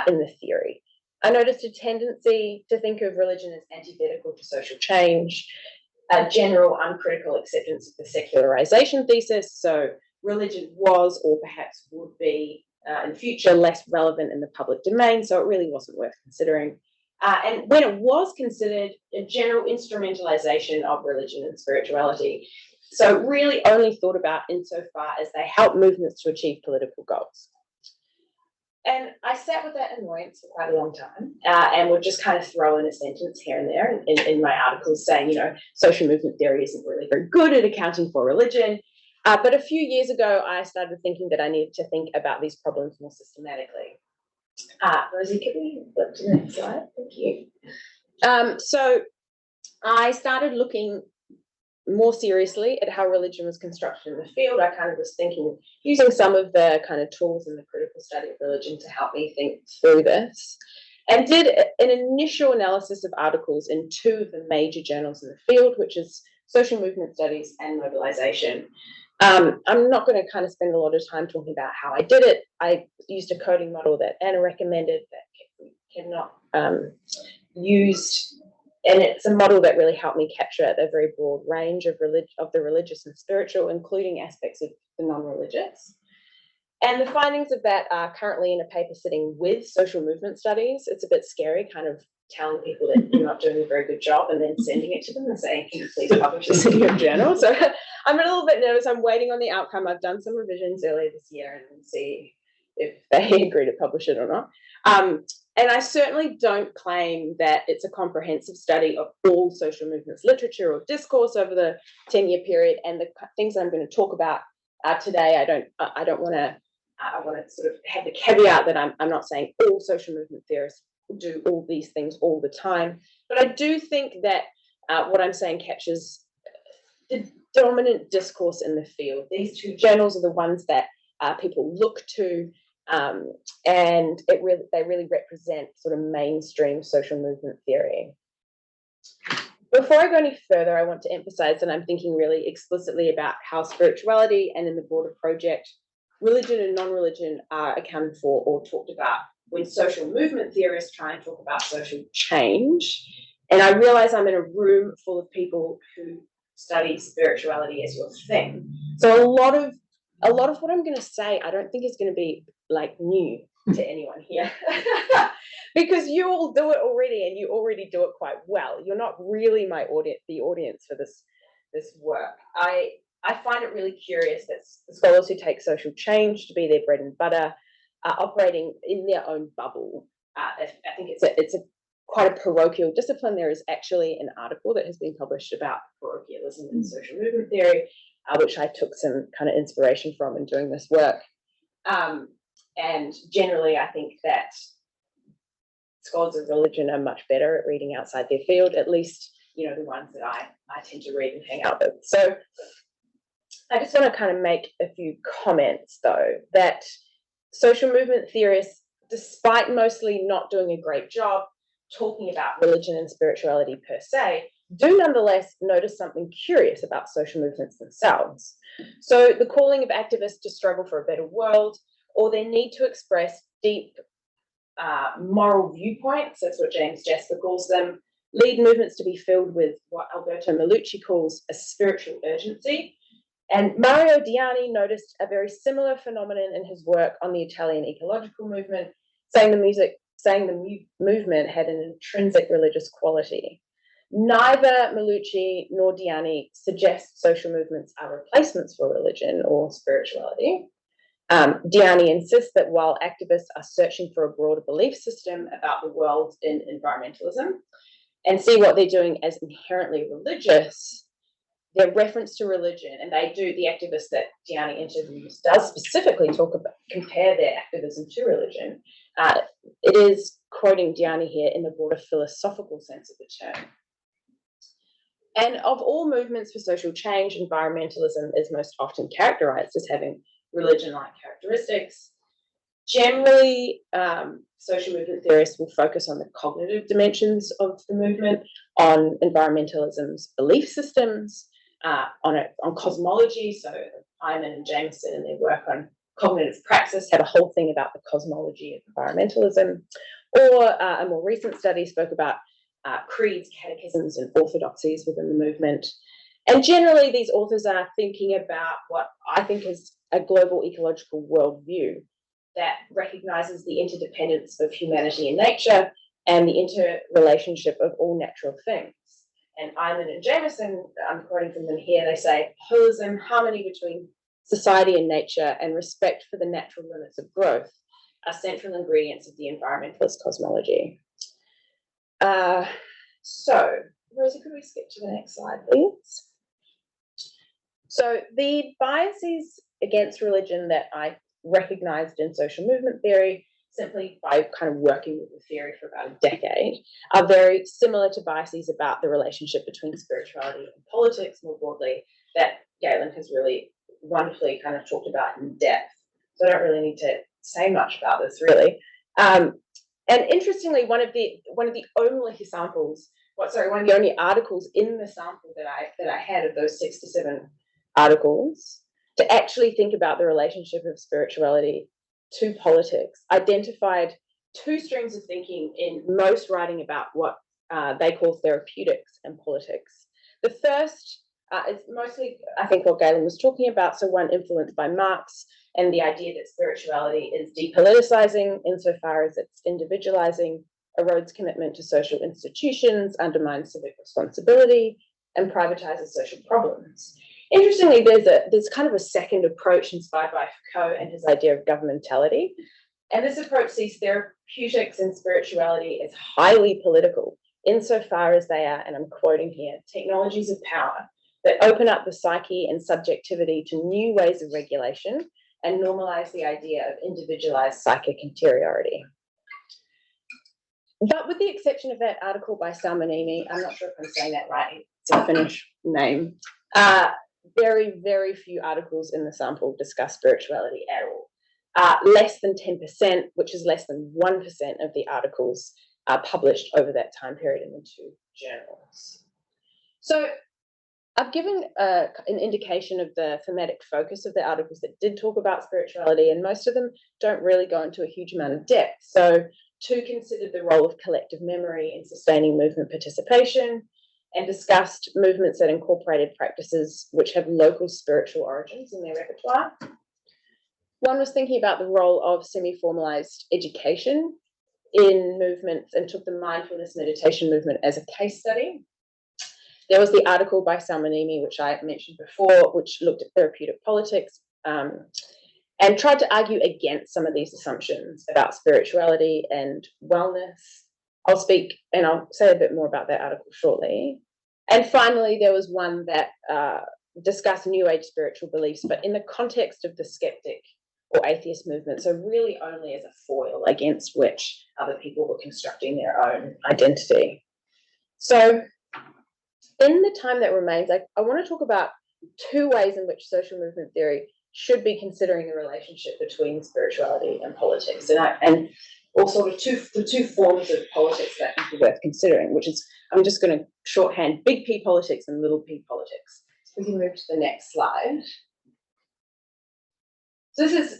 in the theory. I noticed a tendency to think of religion as antithetical to social change, a general uncritical acceptance of the secularization thesis. So religion was, or perhaps would be in the future, less relevant in the public domain. So it really wasn't worth considering. And when it was considered, a general instrumentalization of religion and spirituality. So really only thought about insofar as they help movements to achieve political goals. And I sat with that annoyance for quite a long time and would just kind of throw in a sentence here and there in my articles saying, you know, social movement theory isn't really very good at accounting for religion. But a few years ago, I started thinking that I needed to think about these problems more systematically. Rosie, can we flip to the next slide? Thank you. So I started looking more seriously at how religion was constructed in the field. I kind of was thinking, using some of the kind of tools in the critical study of religion to help me think through this, and did an initial analysis of articles in two of the major journals in the field, which is Social Movement Studies and Mobilization. I'm not going to kind of spend a lot of time talking about how I did it. I used a coding model that Anna recommended that cannot used. And it's a model that really helped me capture a very broad range of the religious and spiritual, including aspects of the non-religious. And the findings of that are currently in a paper sitting with Social Movement Studies. It's a bit scary, kind of telling people that you're not doing a very good job and then sending it to them and saying, can you please publish this in your journal? So I'm a little bit nervous. I'm waiting on the outcome. I've done some revisions earlier this year and see if they agree to publish it or not. And I certainly don't claim that it's a comprehensive study of all social movements literature or discourse over the 10-year period. And the things I'm going to talk about today, I want to sort of have the caveat that I'm not saying all social movement theorists do all these things all the time. But I do think that what I'm saying captures the dominant discourse in the field. These two journals are the ones that people look to. And they really represent sort of mainstream social movement theory. Before I go any further, I want to emphasize that I'm thinking really explicitly about how spirituality and in the broader project, religion and non-religion are accounted for or talked about when social movement theorists try and talk about social change. And I realize I'm in a room full of people who study spirituality as your thing. So a lot of what I'm going to say, I don't think is going to be like new to anyone here because you all do it already and you already do it quite well. You're not really the audience for this work. I find it really curious that the scholars who take social change to be their bread and butter are operating in their own bubble. I think it's quite a parochial discipline. There is actually an article that has been published about parochialism in social movement theory, which I took some kind of inspiration from in doing this work. And generally, I think that scholars of religion are much better at reading outside their field, at least, you know, the ones that I tend to read and hang out with. So I just want to kind of make a few comments, though, that social movement theorists, despite mostly not doing a great job talking about religion and spirituality per se, do nonetheless notice something curious about social movements themselves. So the calling of activists to struggle for a better world, or their need to express deep moral viewpoints, that's what James Jasper calls them, lead movements to be filled with what Alberto Melucci calls a spiritual urgency. And Mario Diani noticed a very similar phenomenon in his work on the Italian ecological movement, saying the movement had an intrinsic religious quality. Neither Melucci nor Diani suggest social movements are replacements for religion or spirituality. Diani insists that while activists are searching for a broader belief system about the world in environmentalism and see what they're doing as inherently religious, their reference to religion, and the activist that Diani interviews does specifically compare their activism to religion. It is quoting Diani here in the broader philosophical sense of the term. And of all movements for social change, environmentalism is most often characterized as having religion-like characteristics. Generally, social movement theorists will focus on the cognitive dimensions of the movement, on environmentalism's belief systems, on cosmology. So Hyman and Jameson in their work on cognitive praxis had a whole thing about the cosmology of environmentalism. Or a more recent study spoke about creeds, catechisms, and orthodoxies within the movement. And generally, these authors are thinking about what I think is a global ecological worldview that recognizes the interdependence of humanity and nature and the interrelationship of all natural things. And Hyman and Jameson, I'm quoting from them here, they say, holism, harmony between society and nature, and respect for the natural limits of growth are central ingredients of the environmentalist cosmology. So, Rosie, could we skip to the next slide, please? So the biases against religion that I recognized in social movement theory, simply by kind of working with the theory for about a decade, are very similar to biases about the relationship between spirituality and politics more broadly that Galen has really wonderfully kind of talked about in depth. So I don't really need to say much about this, really. And interestingly, one of the only articles in the sample that I had of those 6 to 7 articles to actually think about the relationship of spirituality to politics identified 2 streams of thinking in most writing about what they call therapeutics and politics. The first is mostly, I think, what Galen was talking about, so one influenced by Marx and the idea that spirituality is depoliticizing insofar as it's individualizing, erodes commitment to social institutions, undermines civic responsibility, and privatizes social problems. Interestingly, there's kind of a second approach inspired by Foucault and his idea of governmentality. And this approach sees therapeutics and spirituality as highly political, insofar as they are, and I'm quoting here, technologies of power that open up the psyche and subjectivity to new ways of regulation and normalize the idea of individualized psychic interiority. But with the exception of that article by Salmonini, I'm not sure if I'm saying that right, it's a Finnish name, very, very few articles in the sample discuss spirituality at all. Less than 10%, which is less than 1% of the articles published over that time period in the 2 journals. So I've given an indication of the thematic focus of the articles that did talk about spirituality, and most of them don't really go into a huge amount of depth. So 2 considered the role of collective memory in sustaining movement participation, and discussed movements that incorporated practices which have local spiritual origins in their repertoire. One was thinking about the role of semi-formalized education in movements and took the mindfulness meditation movement as a case study. There was the article by Salmonini, which I mentioned before, which looked at therapeutic politics and tried to argue against some of these assumptions about spirituality and wellness. I'll speak and I'll say a bit more about that article shortly. And finally, there was one that discussed New Age spiritual beliefs, but in the context of the skeptic or atheist movement, so really only as a foil against which other people were constructing their own identity. So in the time that remains, I want to talk about 2 ways in which social movement theory should be considering the relationship between spirituality and politics, and or sort of the two forms of politics that I think are worth considering, which is, I'm just going to shorthand big P politics and little p politics. So we can move to the next slide. So this is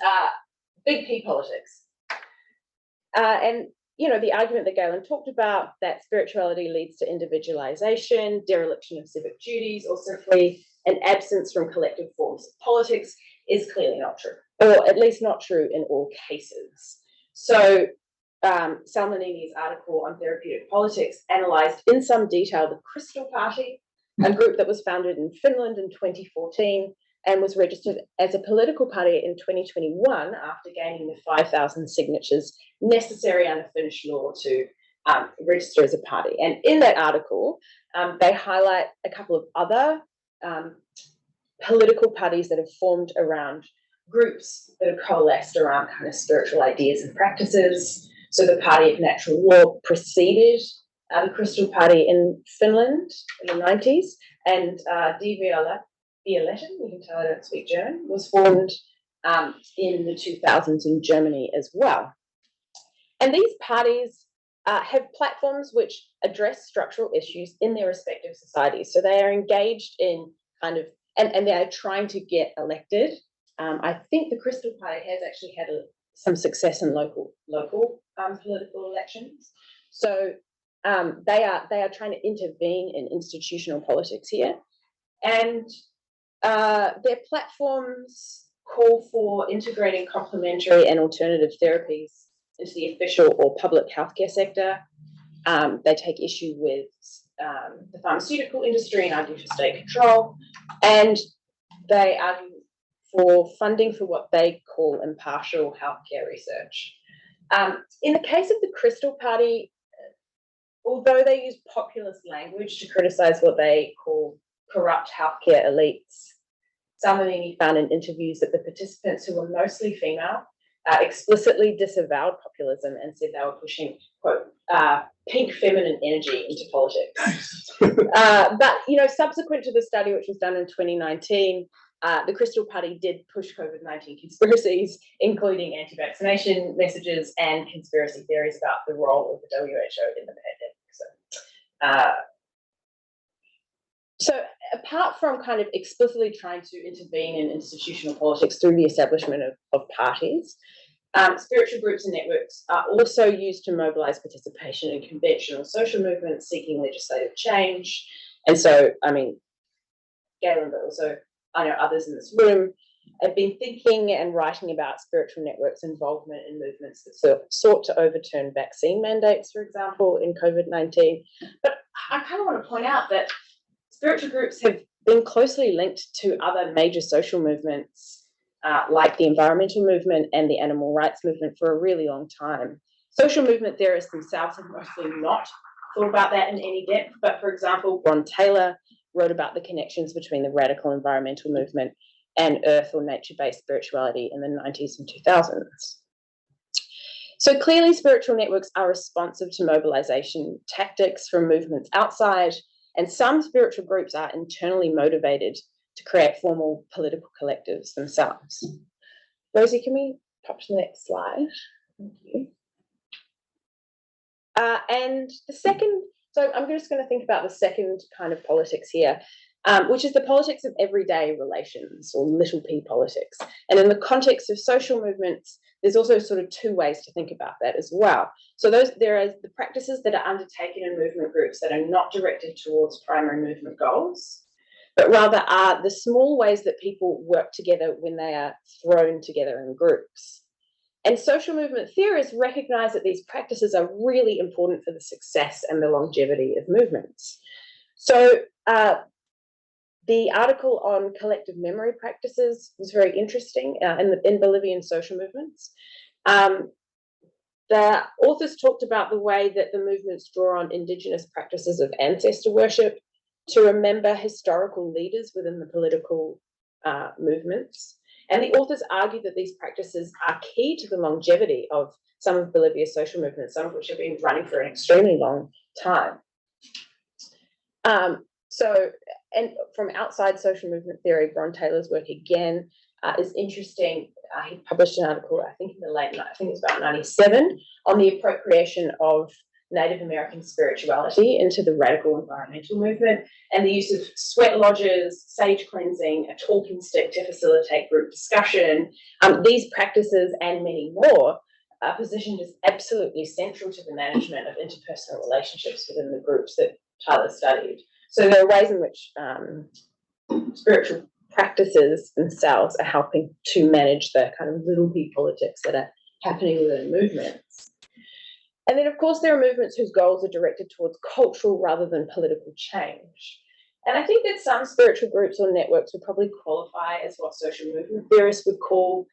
big P politics. And, you know, the argument that Galen talked about, that spirituality leads to individualization, dereliction of civic duties, or simply an absence from collective forms of politics is clearly not true, or at least not true in all cases. So Salmonini's article on therapeutic politics analysed in some detail the Crystal Party, a group that was founded in Finland in 2014 and was registered as a political party in 2021 after gaining the 5,000 signatures necessary under Finnish law to register as a party. And in that article, they highlight a couple of other political parties that have formed around groups that have coalesced around kind of spiritual ideas and practices. So the Party of Natural Law preceded the Crystal Party in Finland in the 90s, and Die Violetten, you can tell I don't speak German, was formed in the 2000s in Germany as well. And these parties have platforms which address structural issues in their respective societies. So they are engaged in kind of, and they are trying to get elected. I think the Crystal Party has actually had some success in local political elections. So they are trying to intervene in institutional politics here. And their platforms call for integrating complementary and alternative therapies into the official or public healthcare sector. They take issue with the pharmaceutical industry and argue for state control. And they argue for funding for what they call impartial healthcare research. In the case of the Crystal Party, although they use populist language to criticise what they call corrupt healthcare elites, Salmonini found in interviews that the participants, who were mostly female, explicitly disavowed populism and said they were pushing, quote, pink feminine energy into politics. But, you know, subsequent to the study, which was done in 2019, the Crystal Party did push COVID-19 conspiracies, including anti-vaccination messages and conspiracy theories about the role of the WHO in the pandemic. So apart from kind of explicitly trying to intervene in institutional politics through the establishment of parties, spiritual groups and networks are also used to mobilise participation in conventional social movements seeking legislative change. And so, I mean, Galen, but also I know others in this room have been thinking and writing about spiritual networks' involvement in movements that sought to overturn vaccine mandates, for example, in COVID-19. But I kind of want to point out that spiritual groups have been closely linked to other major social movements like the environmental movement and the animal rights movement for a really long time. Social movement theorists themselves have mostly not thought about that in any depth, but for example, Ron Taylor wrote about the connections between the radical environmental movement and earth or nature-based spirituality in the 90s and 2000s. So clearly spiritual networks are responsive to mobilization tactics from movements outside, and some spiritual groups are internally motivated to create formal political collectives themselves. Rosie, can we pop to the next slide? Thank you. And the second, so I'm just going to think about the second kind of politics here, which is the politics of everyday relations, or little p politics. And in the context of social movements, there's also sort of two ways to think about that as well. So there are the practices that are undertaken in movement groups that are not directed towards primary movement goals, but rather are the small ways that people work together when they are thrown together in groups. And social movement theorists recognize that these practices are really important for the success and the longevity of movements. So the article on collective memory practices was very interesting in Bolivian social movements. The authors talked about the way that the movements draw on indigenous practices of ancestor worship to remember historical leaders within the political movements. And the authors argue that these practices are key to the longevity of some of Bolivia's social movements, some of which have been running for an extremely long time. And from outside social movement theory, Ron Taylor's work again is interesting. He published an article, I think in the late, I think it was about 97, on the appropriation of Native American spirituality into the radical environmental movement and the use of sweat lodges, sage cleansing, a talking stick to facilitate group discussion. These practices and many more are positioned as absolutely central to the management of interpersonal relationships within the groups that Tyler studied. So there are ways in which spiritual practices themselves are helping to manage the kind of little p politics that are happening within movements. And then, of course, there are movements whose goals are directed towards cultural rather than political change. And I think that some spiritual groups or networks would probably qualify as what social movement theorists would call,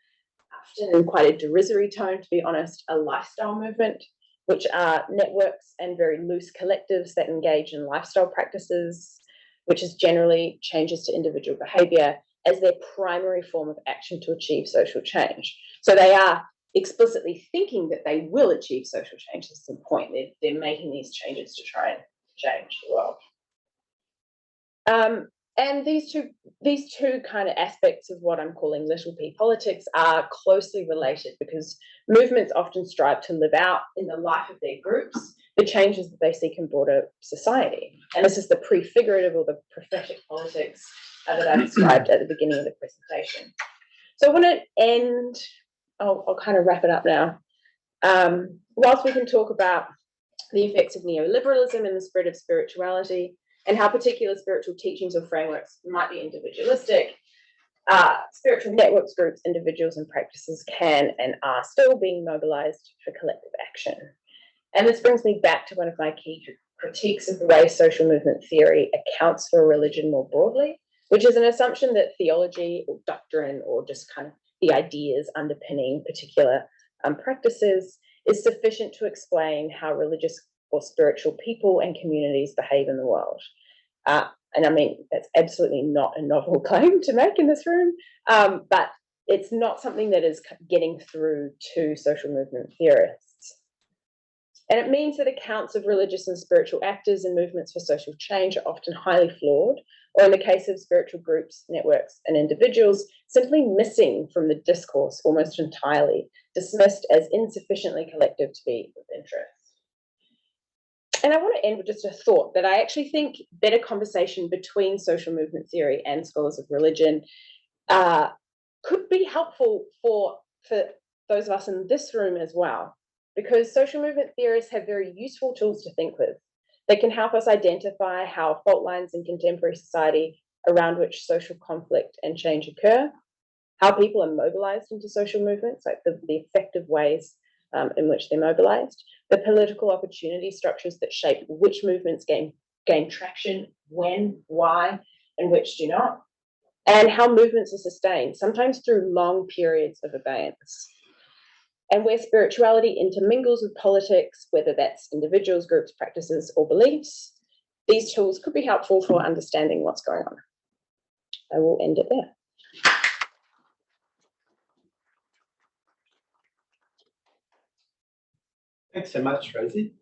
often in quite a derisory tone, to be honest, a lifestyle movement, which are networks and very loose collectives that engage in lifestyle practices, which is generally changes to individual behaviour as their primary form of action to achieve social change. So they are explicitly thinking that they will achieve social change. That's the point. They're making these changes to try and change the world. And these two kind of aspects of what I'm calling little p politics are closely related, because movements often strive to live out in the life of their groups the changes that they seek in broader society. And this is the prefigurative or the prophetic politics that I described at the beginning of the presentation. So I want to end, I'll kind of wrap it up now. Whilst we can talk about the effects of neoliberalism and the spread of spirituality, and how particular spiritual teachings or frameworks might be individualistic, spiritual networks, groups, individuals, and practices can and are still being mobilized for collective action. And this brings me back to one of my key critiques of the way social movement theory accounts for religion more broadly, which is an assumption that theology or doctrine or just kind of the ideas underpinning particular practices is sufficient to explain how religious or spiritual people and communities behave in the world. And I mean, that's absolutely not a novel claim to make in this room, but it's not something that is getting through to social movement theorists. And it means that accounts of religious and spiritual actors and movements for social change are often highly flawed, or in the case of spiritual groups, networks, and individuals, simply missing from the discourse almost entirely, dismissed as insufficiently collective to be of interest. And I want to end with just a thought that I actually think better conversation between social movement theory and scholars of religion could be helpful for those of us in this room as well, because social movement theorists have very useful tools to think with. They can help us identify how fault lines in contemporary society around which social conflict and change occur, how people are mobilized into social movements, like the effective ways in which they're mobilized, the political opportunity structures that shape which movements gain traction, when, why, and which do not, and how movements are sustained, sometimes through long periods of abeyance. And where spirituality intermingles with politics, whether that's individuals, groups, practices, or beliefs, these tools could be helpful for understanding what's going on. I will end it there. Thanks so much, Rosie.